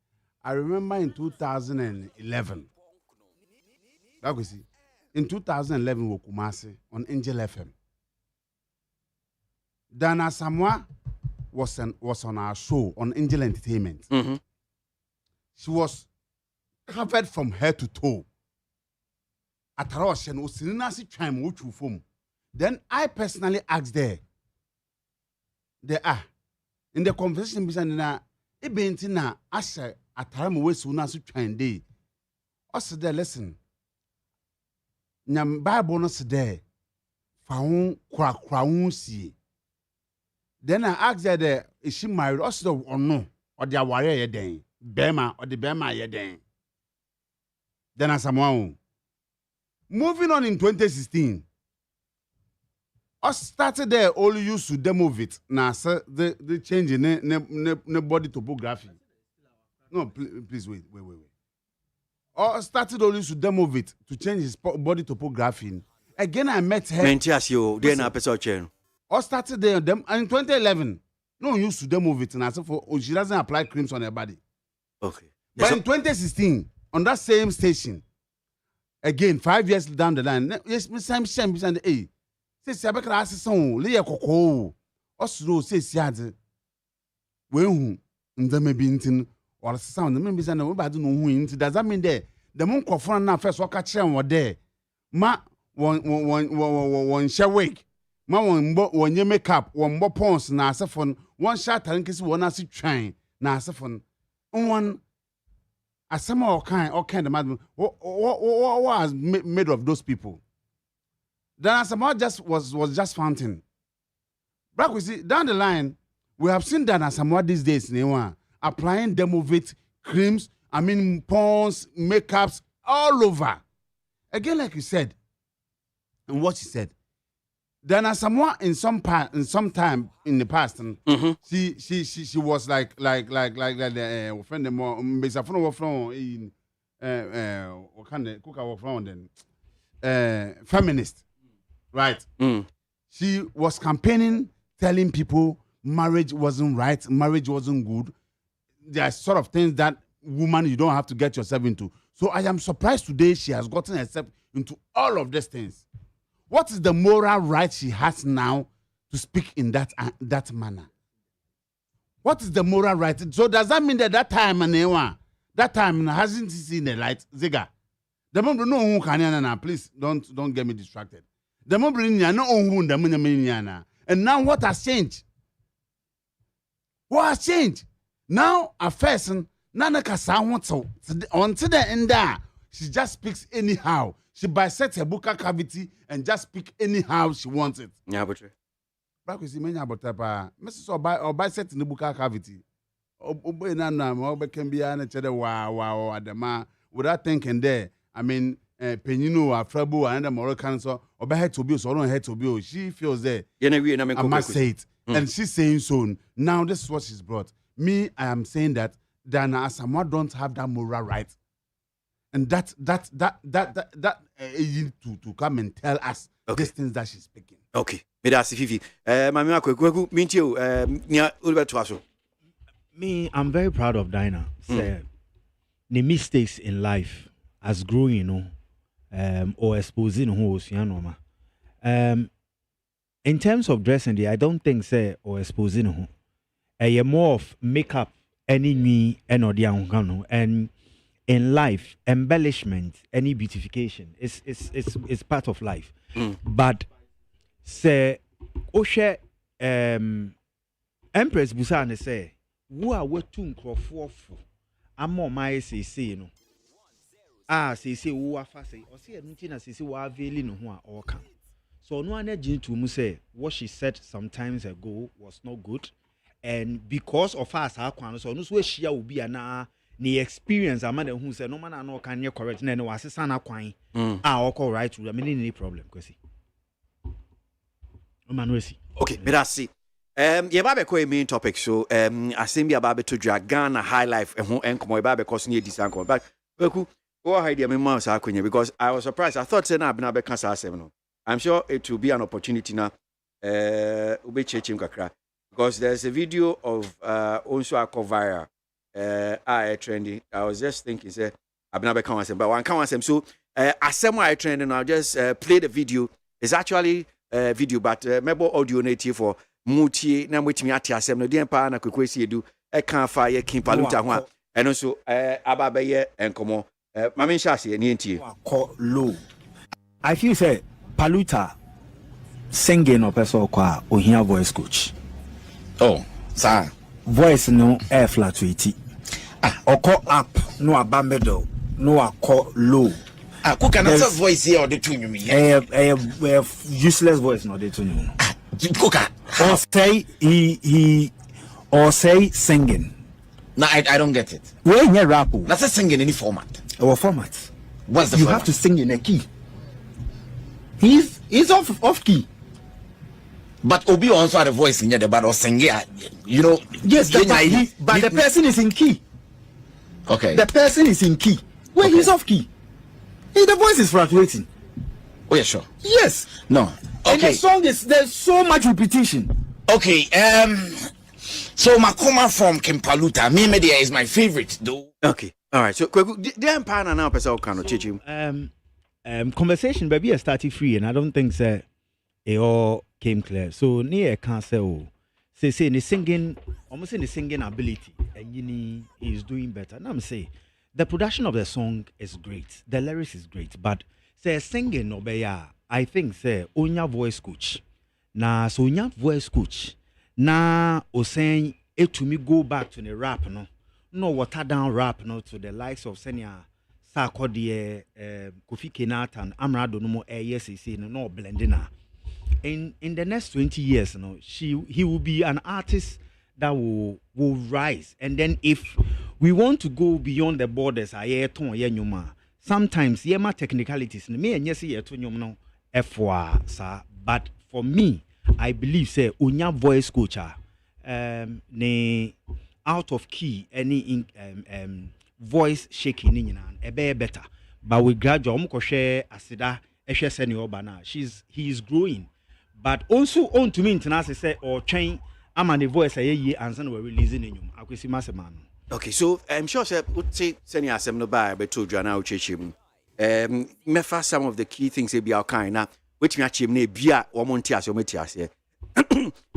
I remember in 2011, that was it. In 2011, we Kumasi on Angel FM. Dana Samoa was on our show on Angel Entertainment. Mm-hmm. She was covered from head to toe. Then I personally asked her, in the conversation, Ebenti na asha atara mo wesu na so twan dey. Ose there listen. Nyam Bible no se there. Fa ho kra ho sie. Then I asked her is she married? Ose or no? Or the aware ye den. Bema or the bema ye den. Then as someone moving on in 2016. Us started there only used to demo it. Now the change in the body topography. No, please wait. Us started only used to demo it to change his body topography. Again, I met her. Then episode Us started there in 2011. No used to demo it, and I said for she doesn't apply creams on her body. Okay. But in 2016, on that same station, again 5 years down the line, yes, same and hey. Say Sabeka Asson, Leah Coco, Osro says Yad. Well, the maybe intin or sound the members and nobody know who into does that mean there? The monk of one first walk at Chan were there. Ma one share wake. Ma one you make up, one more pons, Nasaphon, one shot and kiss one as train, Nasaphon, one as some all kind of madam. What was made of those people? Then Asamoah was just fountain. But we see down the line, we have seen that Asamoah these days, applying Demovit creams, pons, makeups all over. Again, like you said, and what she said. Then Asamoah in some time in the past, she was like the friend more feminist. Right. She was campaigning, telling people marriage wasn't right, marriage wasn't good. There are sort of things that woman you don't have to get yourself into. So I am surprised today she has gotten herself into all of these things. What is the moral right she has now to speak in that manner? What is the moral right? So does that mean that that time hasn't seen the light? Ziga. The moment no who can please don't get me distracted. The moment no who the and now what has changed? What has changed? Now a person nana kasa so until the end there she just speaks anyhow. She bisects her buccal cavity and just speak anyhow she wants it. Yeah, but back we see many about Mrs. or bisect in the buccal cavity. Obe na obe can be an wow adama without thinking there. Penino, Afrabu, and the Moroccan, so or head to be so don't head to be. She feels there. I must say it. And she's saying so. Now this is what she's brought. Me, I am saying that Dana Asamoah don't have that moral right. And that to come and tell us these things that she's speaking. Okay. Fifi. Me, I'm very proud of Dinah. Say, the mistakes in life as growing, or exposing who was in terms of dressing, I don't think say or exposing who. More of makeup, any me, and in life, embellishment, any beautification, it's part of life. But say, Oshe, Empress Busane say, who are we to for? I'm more my say, say who are fast, or say anything as say, what veiling who or can. So no one to say what she said some times ago was not good, and because of us, so no way she will be an the experience a man who said no man no can you correct no was sana kwan all right to any problem kwesi okay but I see yeah babe ko main topic so asem bia babe to Ghana high life and enkomo babe because near this anko but weku go hide me man sa akonya because I was surprised. I thought say na be can say asem no. I'm sure it will be an opportunity now ube chechim kakra because there's a video of also a viral trending. I was just thinking, say, I've never come but one come so asem I trending. I'll just play the video. It's actually a video, but maybe audio native for muti na waiting at asem no den pa na KWASI do can fire king paluta ho and also ababaye and come mama shasi ni ntie low. I feel say paluta singing or person kwa ohia voice coach. Oh, sir. voice no air fluctuate. Or call up, no a middle, no a call low. Who can answer voice here or the two me? A useless voice, not the two. Cooker. Or say or say singing. No, I don't get it. Where you rap? That's a singing in any format. Our format. What's the you format? have to sing in a key. He's off key. But Obi also had a voice in the but or sing you know. Yes, but the person is in key. Okay. The person is in key. Where he's off key. The voice is fluctuating. Oh yeah, sure. Yes. No. Okay. And the song there's so much repetition. Okay. So Makoma from Kimpaluta, Media is my favorite though. Okay. All right. So the empire now person can chichim. Conversation baby started free and I don't think it all came clear. So near can't say say the singing almost in the singing ability and Yini is doing better. And I'm saying the production of the song is great. The lyrics is great, but say singing obeya, I think say onya voice coach. Na so onya voice coach. Na o saying it to me go back to the rap no water down rap to the likes of Senya Sarkodie Kofi Kenat and Amrado no more ASC no blending. In the next 20 years, he will be an artist that will rise. And then if we want to go beyond the borders, sometimes yema technicalities me and yes no but for me, I believe say unya voice coach ne out of key any voice shaking ebe better. But we graduate share asida he is growing. But also on to me international say or train I'm on the voice and we're releasing in you. Okay, so I'm sure sir would say send you some no buy but told you now chichim. Me first some of the key things be our kind now which me achim ne bia or montias or metias.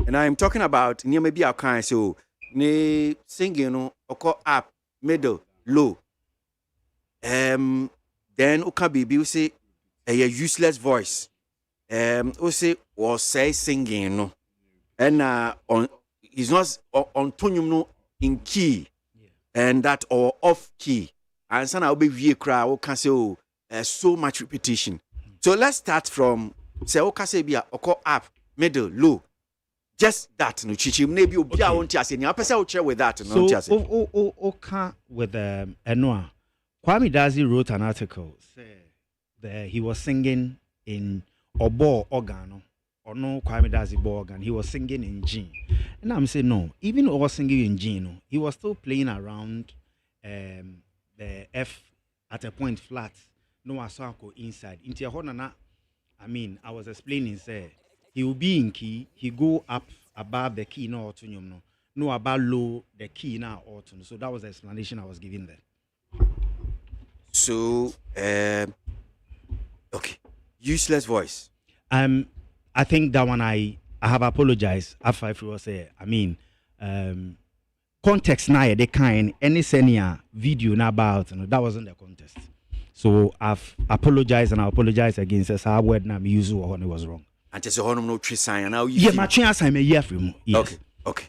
And I'm talking about near maybe our kind so ne singing or up, middle, low. Then okay baby say a useless voice. Say or say singing no, and on he's not on tonium no in key, and that or off key, and so now be we cry or can say so much repetition. So let's start from say okay say be or up, middle, low, just that no chichi maybe you won't just any person share with that no just so okay with Enwa Kwame Dazi wrote an article say that he was singing in Obo organ or no Kwame Dazi organ. He was singing in G. And I'm saying no, even was singing in G, no, he was still playing around the F at a point flat. No asako inside. Into honana. I mean, I was explaining say he will be in key, he go up above the key no autonyum no above low the key now autumn. So that was the explanation I was giving there. So okay. Useless voice. I think that one I have apologized after I was say. I mean, context now the kind any senior video now about that wasn't the context. So I've apologized and I apologize again. Says our word now me use when it was wrong. And just a honor no tree sign now. Yeah, my chance I may hear from. Yes. Okay.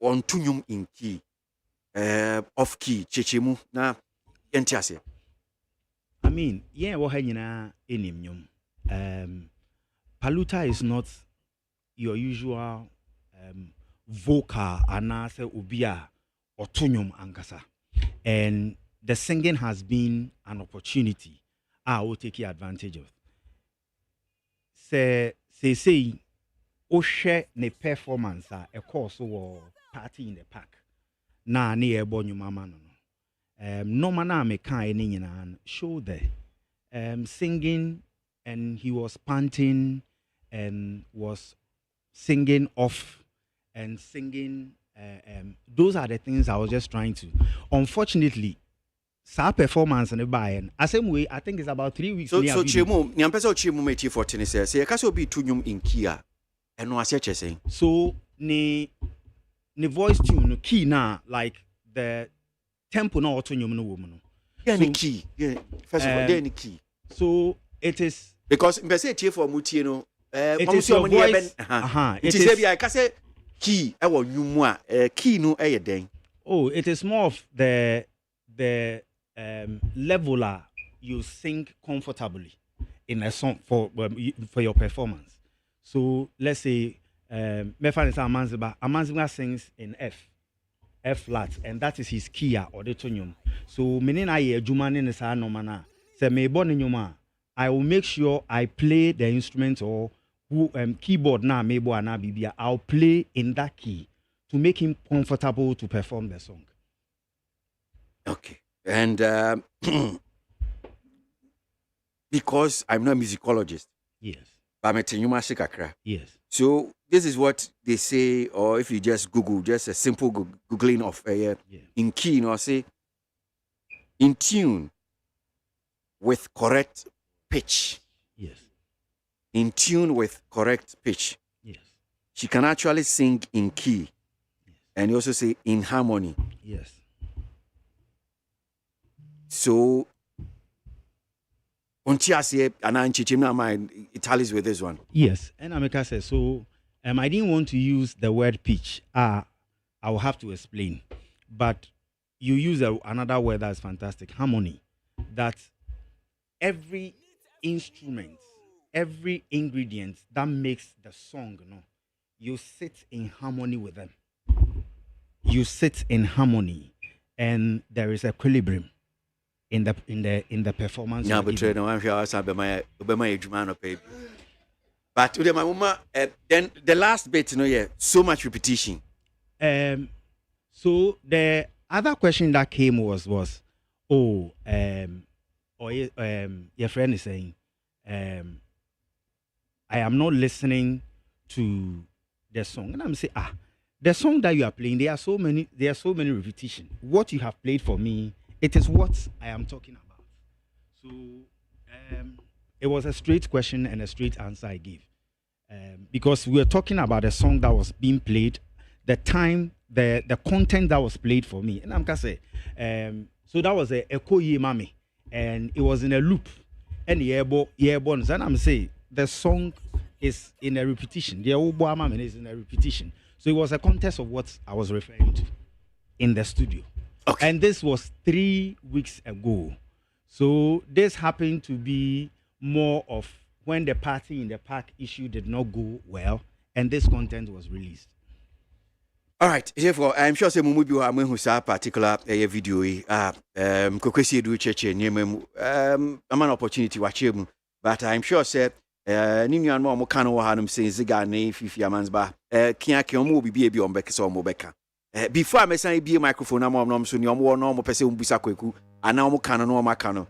On tunyum in key. Off key chichimu na entiase. I mean, yeah, what hanyina inimnyum. Paluta is not your usual vocal anase ubia or tunyum ankasa. And the singing has been an opportunity I will take advantage of. Say o share ne performance a course or party in the park. Na ne ebo nyuma no. No man me kind and show there singing and he was panting and was singing off and singing those are the things I was just trying to. Unfortunately, sa performance in the buy and same way I think it's about 3 weeks. So chemu nyampesa chemu meti 14 say you can be tunyum in kia and no aseche saying. So ne voice tune no key na like the tempo na autonyum no woman. Yeah, so, key. Yeah, first of all, there key. So it is because me say tie for mutie no it is your voice. It is I can say key ewo nwumu a key no den. Oh, it is more of the leveler you sing comfortably in a song for your performance. So let's say Amanziba sings in F flat, and that is his key or the tonium. So menina ye jumani nesa no mana. Se me boni nyuma. I will make sure I play the instrument or keyboard na mebo ana bibia. I'll play in that key to make him comfortable to perform the song. Okay. And because I'm not a musicologist. Yes. But I'm a tenyuma. Yes. So this is what they say, or if you just Google, just a simple Googling of in key, say in tune with correct pitch. Yes. In tune with correct pitch. Yes. She can actually sing in key. Yes. And you also say in harmony. Yes. So it tallies with this one. Yes, and Amika says so. I didn't want to use the word pitch. I will have to explain, but you use another word that's fantastic: harmony. That every instrument, every ingredient that makes the song, you sit in harmony with them. You sit in harmony, and there is equilibrium in the performance. Yeah, but but today, my mama, then the last bit, so much repetition. So the other question that came was your friend is saying, I am not listening to the song, and I'm saying, the song that you are playing, there are so many repetitions. What you have played for me, it is what I am talking about. So it was a straight question and a straight answer I gave. Because we were talking about a song that was being played, the time, the content that was played for me. And I'm going to say, so that was a Eko Ye Mami. And it was in a loop. And and I'm saying, the song is in a repetition. The Obo Mami is in a repetition. So it was a contest of what I was referring to in the studio. Okay. And this was 3 weeks ago. So this happened to be more of when the party in the park issue did not go well, and this content was released. All right, therefore, I'm sure some will be who saw particular video. KWASI do church I'm an opportunity watch him, but I'm sure said Ninu and Momo Kano Hanum saying Ziga ne Fifi Amansba Kiaki on be on Becca or Mobecca. Before I may be a microphone, I'm on so no more normal person Bisakweku, and now Mokano no Macano.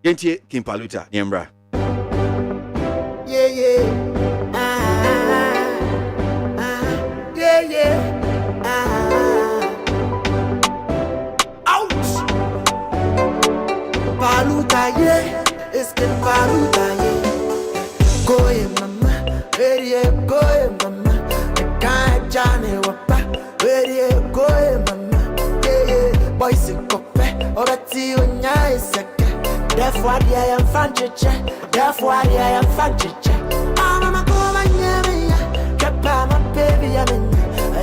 Gentie Kimpaluta, Niembra. Yeah. Ouch! Paluta, yeah. It's the Paluta, yeah. Go in, mama. Ready, go in, mama. The kind Johnny Wapa. Ready, go in, mama. Yeah. Boys, in Cope. Over to you, nice. Therefore, I am Fanchiche. Therefore, I am Fanchiche. I'm a go, my name. My baby, I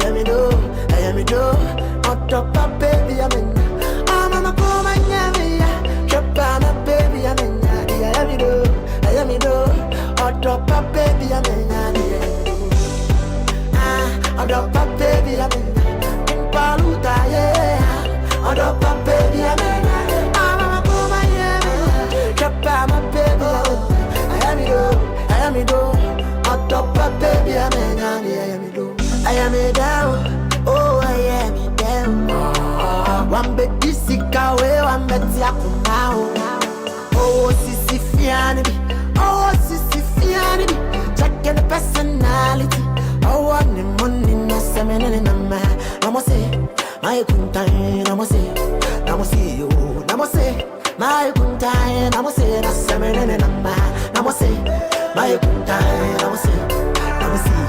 am a do. On top of baby, I'm a go, my name. My baby, I am a do. On top of baby, I'm on top of baby, I'm in Paluta, yeah. On top of baby, I'm a go, my name. My baby, I am a do. On top of baby, I am a down. Oh, I am a down. One bed this way, one bed now. Oh, Sissy Fiani. Oh, Sissy Fiani. Checking the personality. Oh, one the money, no semen in a man. Namo say, my good time. Namo say, you. Namo say, my good time. Namo say, no semen in a man. Namo say, my good time. Namo say,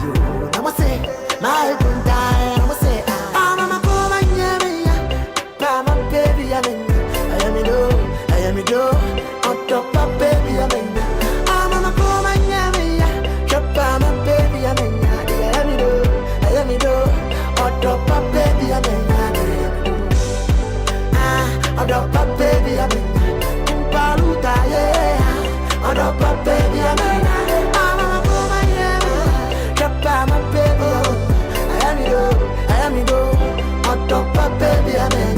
you. Namo say, my good time. Namo say, I'm a go, my yeah. My baby, I am a do. On top of baby, I'm a go, my yeah. My baby, I am a do. on top of baby, I'm in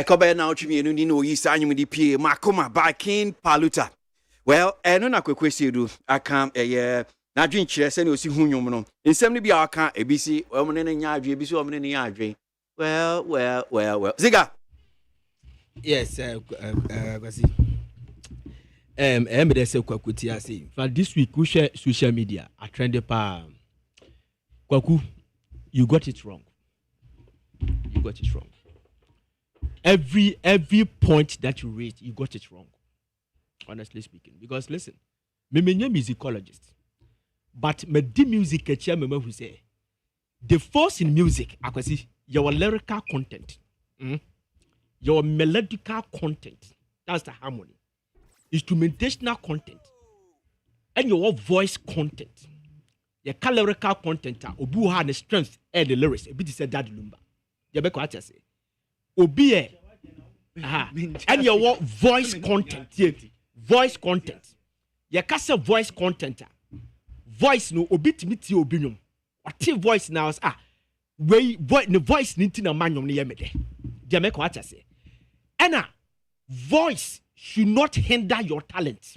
Ekobe na ochimi enu ni no yisa anyum di pie makoma by King Paluta. Well, eno na kwekwesi du aka na adwen kire se ne osi hunyum no. Nsem ne bia aka ebisi omne ne nya adwen ebisi omne ne nya adwen. Well. Ziga. Yes, Kwasi. Me dey say kwakuti ase. For this week we share social media a trend pa. Kwaku, you got it wrong. You got it wrong. Every point that you raised, you got it wrong. Honestly speaking, because listen, me musicologist, but me di music echa me who say the force in music, akwasi your lyrical content, your melodical content, that's the harmony, instrumentational content, and your voice content, your lyrical content, obu ha the strength and the lyrics. A bit said that lumba. You be what I say. Obi and your voice content, voice content. You can say voice content. Voice no obi timiti obinum. What voice now? The voice niti na manyom ni yemede. You make what I say. And voice should not hinder your talent.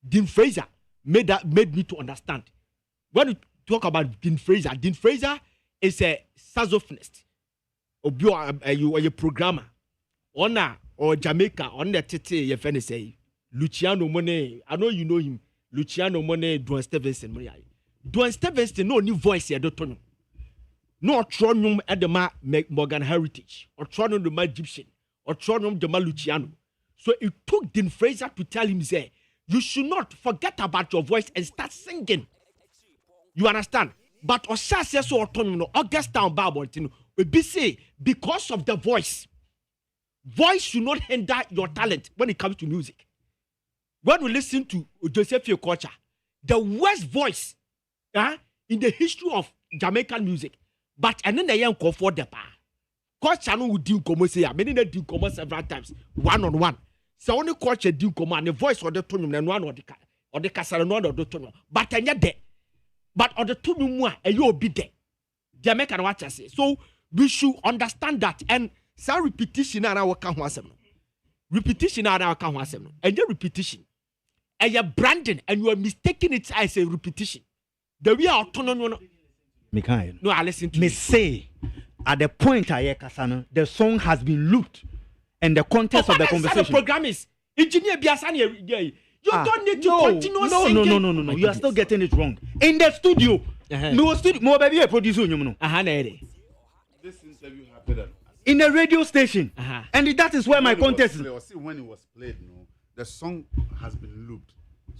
Dean Fraser made me to understand. When you talk about Dean Fraser is a saxophonist. You are a programmer. Or Jamaica, on the tete, your friend say, Luciano Monet. I know you know him. Luciano Monet, Dwayne Stevenson. Dwayne Stevenson, no new voice here, don't know. No Tronum at the Morgan Heritage, or Tronum the Egyptian, or Tronum the Luciano. So it took Dean Fraser to tell him, say, you should not forget about your voice and start singing. You understand? But Osha says so autonomous, August Town Bible, we say because of the voice. Voice should not hinder your talent when it comes to music. When we listen to Joseph Culture, the worst voice in the history of Jamaican music, but and then the young call for the power. Culture no would do come say, many they do come several times, one on one. So only culture do come and the voice or the tone and one or the castle and one or the tone. But and yet there. But or the two more and you'll be there. Jamaican watch I say. So we should understand that and some repetition and our can repetition and our can and your repetition and you're branding and you are mistaking it as a repetition. The way our autonomous no, I listen to me say at the point I hear the song has been looped and the context of the conversation. The program is engineer Biasani. You don't need to continue singing. No. You are still getting it wrong. In the studio, no baby, a producer, This interview happened in a radio station, and that is where my contest is. When it was played, the song has been looped.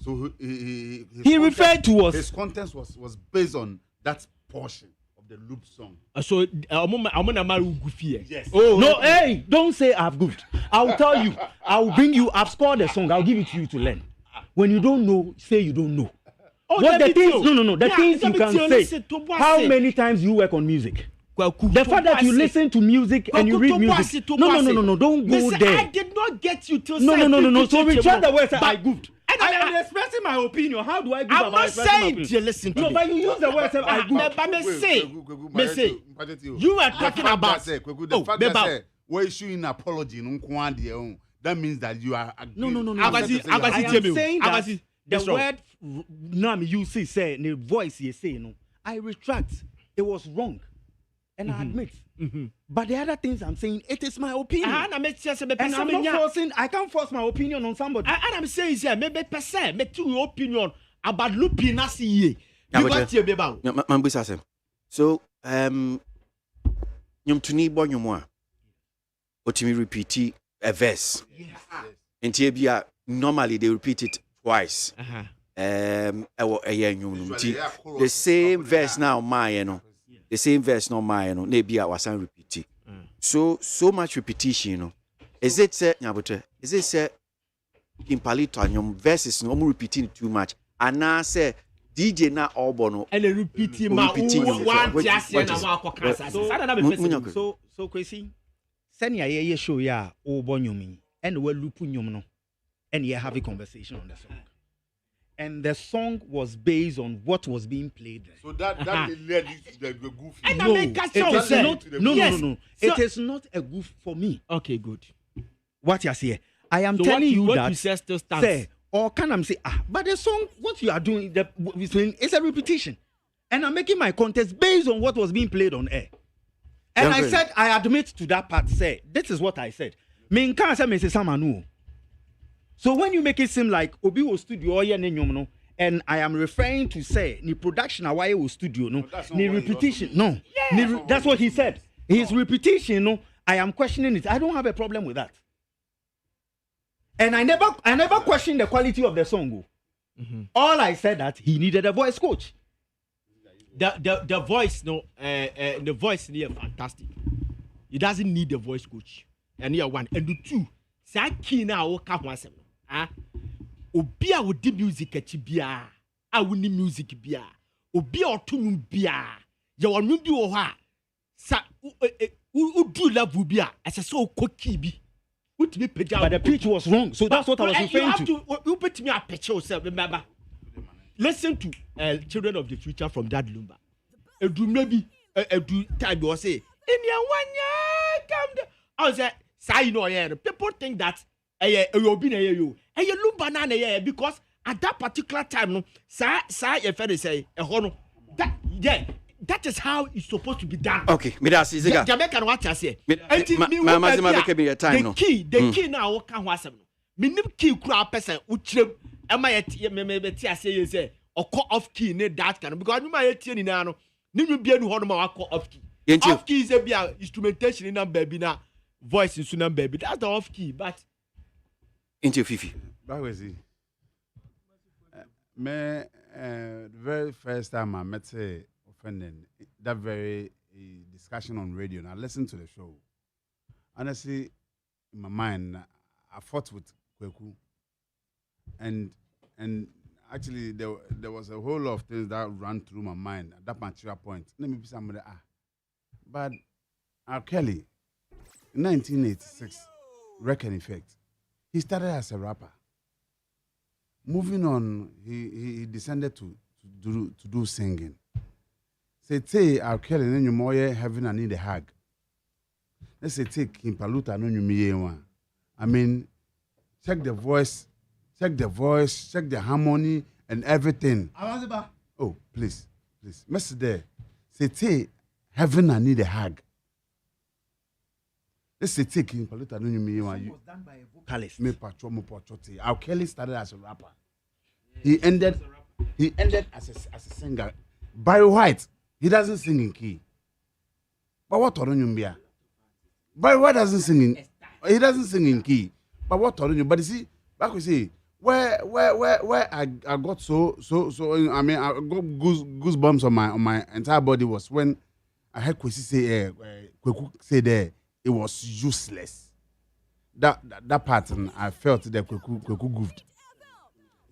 So he referred to us. His content was based on that portion of the loop song. So I'm gonna goofy. Yes. Oh no! Hey, don't say I've goofed. I'll tell you. I'll bring you. I've scored a song. I'll give it to you to learn. When you don't know, say you don't know. Oh, what the things? No. The things you can say. How many times you work on music? The fact that you listen to music and you read music. No. Don't go there. I did not get you to say. No. So return the word. I goofed. I am expressing my opinion. How do I goof about expressing my opinion? I'm not saying to listen to me. No, but you use the word I goofed. But me say. You are talking about. The fact that we're issuing an apology. That means that you are. No. I am saying that the word Nam you say the voice you say I retract. It was wrong. And I admit. But the other things I'm saying, it is my opinion. And I'm not forcing, I can't force my opinion on somebody. And I'm saying, maybe percent, maybe your opinion about looping us here. So, Yum to need one more. But to me repeat a verse. Yes. And normally they repeat it twice. ewo enwum nti the same verse now my no the same verse no my no na bia wasan repeat so much repetition no is it say nyabotre is it say impalito anyum verses no repeating too much and now say DJ na obo no and repeating ma one just na wa akokasa so kwesi senia ye show ya obo nyum and we loop nyum no and you have a conversation on the song. And the song was based on what was being played there. So that led you to the goofy. And no, no. It is not a goof for me. Okay, good. What you say? I am so telling you what that. You say still stands. Say, or can I say, but the song, what you are doing, is a repetition. And I'm making my contest based on what was being played on air. And I said, I admit to that part, say, this is what I said. Me can't say, Mrs. Samanu. So when you make it seem like Obi was studio and I am referring to say the production away was studio no the repetition no that's what he said. His repetition no I am questioning it. I don't have a problem with that. And I never questioned the quality of the song. All I said that he needed a voice coach. The voice no the voice is fantastic. He doesn't need a voice coach. And here one and the two say key now ka ho asem. Obi a wodi music achi bia a woni music bia obi a otonum bia ye wonu bi wo ha sa udu level bia ese so koki bi utimi page. But the pitch was wrong, so that's what I was referring to. You put me a picture yourself. Remember, listen to Children of the Future from Dad Lumba. Edu maybe edu time you say in your 1 year come the I say say no yeah people think that obi na you lumba na yeah because at that particular time no say your friend say that is how it's supposed to be done. Okay, me that is it. Jamaican what I say. The key now what can wasem no. Me nim key kura person uchrem am I me say say or off key ne that can because me my tie ni na no nim bia nu ho no ma off key. Off key is a bia instrumentation in number bi na voice in number bi that's the off key but into Fifi. KWASI. Me the very first time I met a offending that very discussion on radio and I listened to the show. Honestly, in my mind, I fought with Kweku. And actually there was a whole lot of things that ran through my mind at that particular point. Let me be somebody but R. Kelly in 1986 Reckon Effect. He started as a rapper. Moving on, he descended to do singing. Say, R. Kelly, then you more having a need a hug. Let's say, take Kimpaluta, no you I mean, check the voice, check the harmony and everything. Oh, please. Mess there. Say, having a need a hug. Let's say taking Paluta no you was done by a vocalist. Me patromo pochote. R. Kelly started as a rapper. He ended as a singer. Barry White, he doesn't sing in key. But what on you? Barry White doesn't sing in. He doesn't sing in key. But what on you? But you see, back we say where I got so I mean I got goosebumps on my entire body was when I heard Kwesi say Kweku say there. It was useless. That pattern, I felt that Kweku goofed.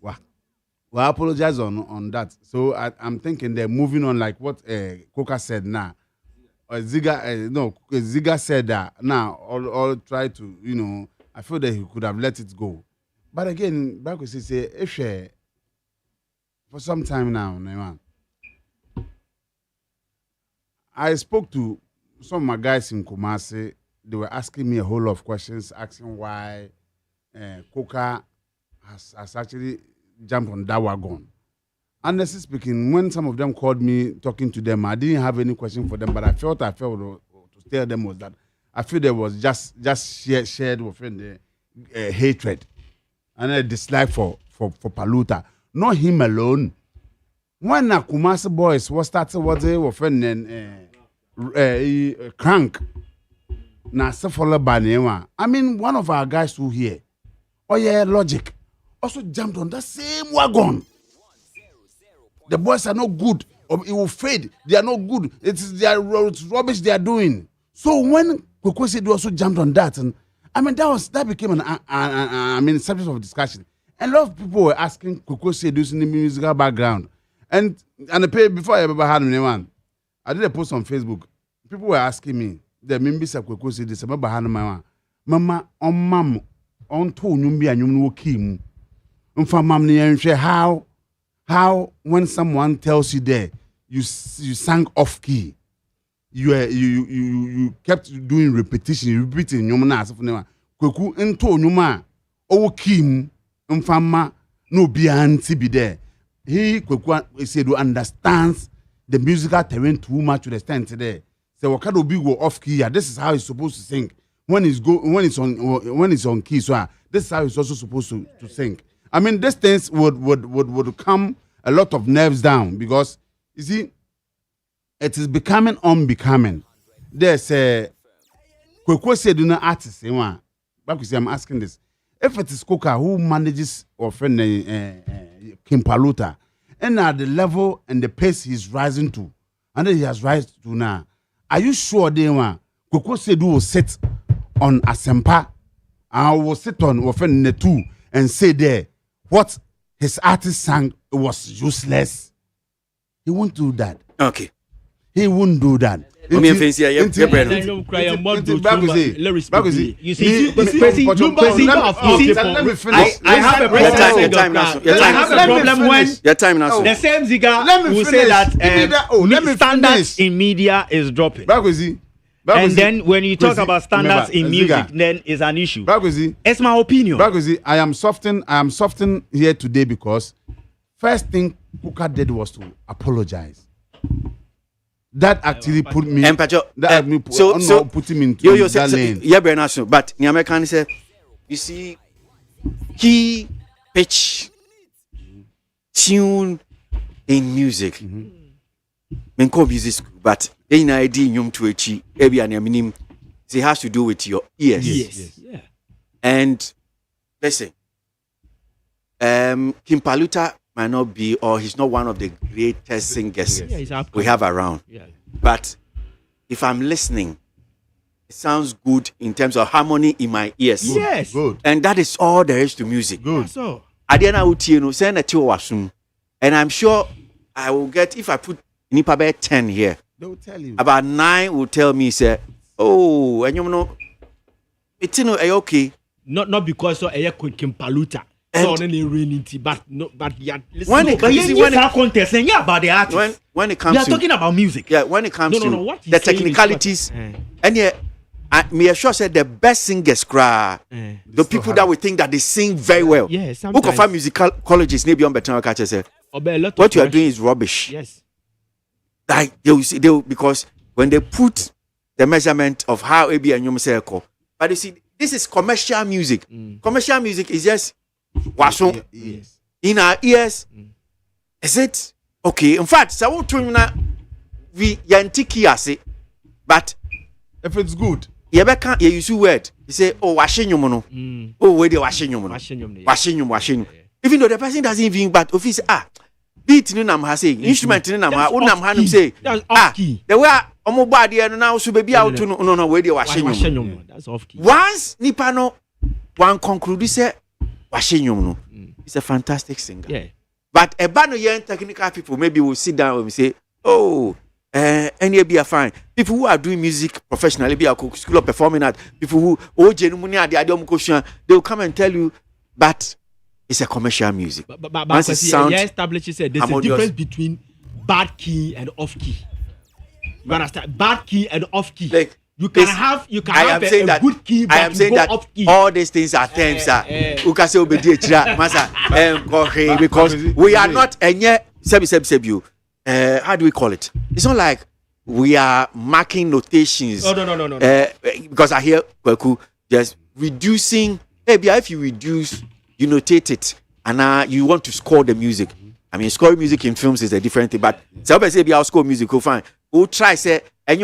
Well, I apologize on that. So I'm thinking they're moving on like what Coca said now. Or Ziga said that now. All try to, I feel that he could have let it go. But again, Bakwesi say, if for some time now, I spoke to some of my guys in Kumasi. They were asking me a whole lot of questions, asking why Coca has actually jumped on that wagon. Honestly speaking, when some of them called me talking to them, I didn't have any question for them, but I felt to tell them was that I feel there was just shared within the hatred and a dislike for Paluta. Not him alone. When the Kumasi boys was started what they were crank. Na follow by I mean, one of our guys who here, Logic, also jumped on that same wagon. The boys are not good. Or it will fade. They are not good. It's rubbish they are doing. So when KWASI also jumped on that, and I mean that became an subject of discussion. And a lot of people were asking KWASI using the musical background. And before I ever had anyone, I did a post on Facebook. People were asking me, the members of KWASI this about my mama on mam on to nyumbi and you kim. How when someone tells you there you sang off key, you kept doing repetition, repeating nyumna asafuna kweku ento nyuma o kim mfama no bianti be there. He kweku said to understands the musical terrain too much to the extent today. So wakado be go off key. This is how he's supposed to sing. When it's on key, so this is how he's also supposed to sing. I mean, these things would calm a lot of nerves down because you see, it is becoming unbecoming. There's a KWASI do not artist. I'm asking this: if it is Coca who manages or friend Kimpaluta, and at the level and the pace he's rising to, and then he has risen to now, are you sure they want KWASI will sit on Asempa? I will sit on or friend the two and say there what his artist sang was useless. He won't do that. Okay. He won't do that. You see, I have a problem when your time now. The same Ziga will say that standards in media is dropping. And then when you talk about standards in music, then it's an issue. It's my opinion. I am softening here today because first thing Kuka did was to apologize. That actually put me. Put him into that lane. Yeah, Bernardo. But the American said, you see, key, pitch, tune in music. Men call music school, but in idea yum to achieve every minim. It has to do with your ears. Yes. Yeah. And listen, Kimpaluta might not be, or he's not one of the greatest singers we have around. Yeah. But if I'm listening, it sounds good in terms of harmony in my ears. Yes. Good. And that is all there is to music. Good. So, and I'm sure I will get, if I put Nipa 10 here, they will tell you. About 9 will tell me, say, oh, and you know, it's okay. Not because of a Kimpaluta. But yeah, when it comes we are talking about music. Yeah, when it comes to the technicalities, and yeah, me sure said the best singers cry. The people that we think that they sing very well. Yes, who can find musical colleges maybe on better catch say what you are doing is rubbish. Yes, like because when they put the measurement of how AB and you say, but you see, this is commercial music. Commercial music is just Yes. In our ears. Is it okay? In fact, so we yantiki but if it's good, you use word. You say, oh, washing your mono. Oh, where they washing your mono. Washing. Even though the person doesn't even, but office beat in nam say instrument in nam say the way body and now so baby out to no where they washing. That's off key. Once Nipano one conclude say washing it's a fantastic singer. Yeah. But a band of young technical people maybe will sit down and say, oh, any be fine. People who are doing music professionally, be a school of performing art, people who they will come and tell you, but it's a commercial music. But establishes there's a difference between bad key and off key. You understand? Bad key and off key. Like, you can have a good key, but I am saying that off key. all these things are terms, because we are not you. How do we call it? It's not like we are marking notations. Oh, no. Because I hear Kweku just reducing. Maybe if you reduce, you notate it, and you want to score the music. I mean, scoring music in films is a different thing. But somebody say, "I'll score music." Go fine. We'll try say, "And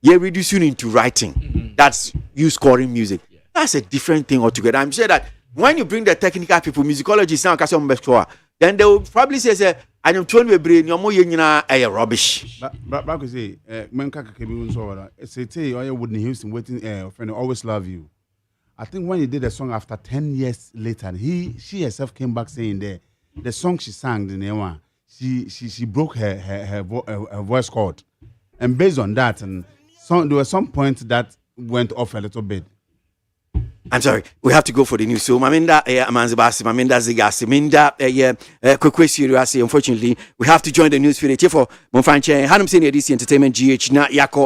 you're reducing into writing." That's you scoring music. That's a different thing altogether. I'm sure that when you bring the technical people, musicologists now, then they will probably say and I'm trying to bring your more rubbish. But I could say, Menka Kakebi Unso, say, or Whitney Houston waiting, friend, always love you. I think when he did the song after 10 years later, she herself came back saying the song she sang, the name one, she broke her voice cord, and based on that, and there was some point that went off a little bit. I'm sorry, we have to go for the news. So, Maminda, Amanzibasi, Maminda Zigasi, Minda, KWASI. Unfortunately, we have to join the news for the for Monfanche. Hanum Senior DC Entertainment GH na Yako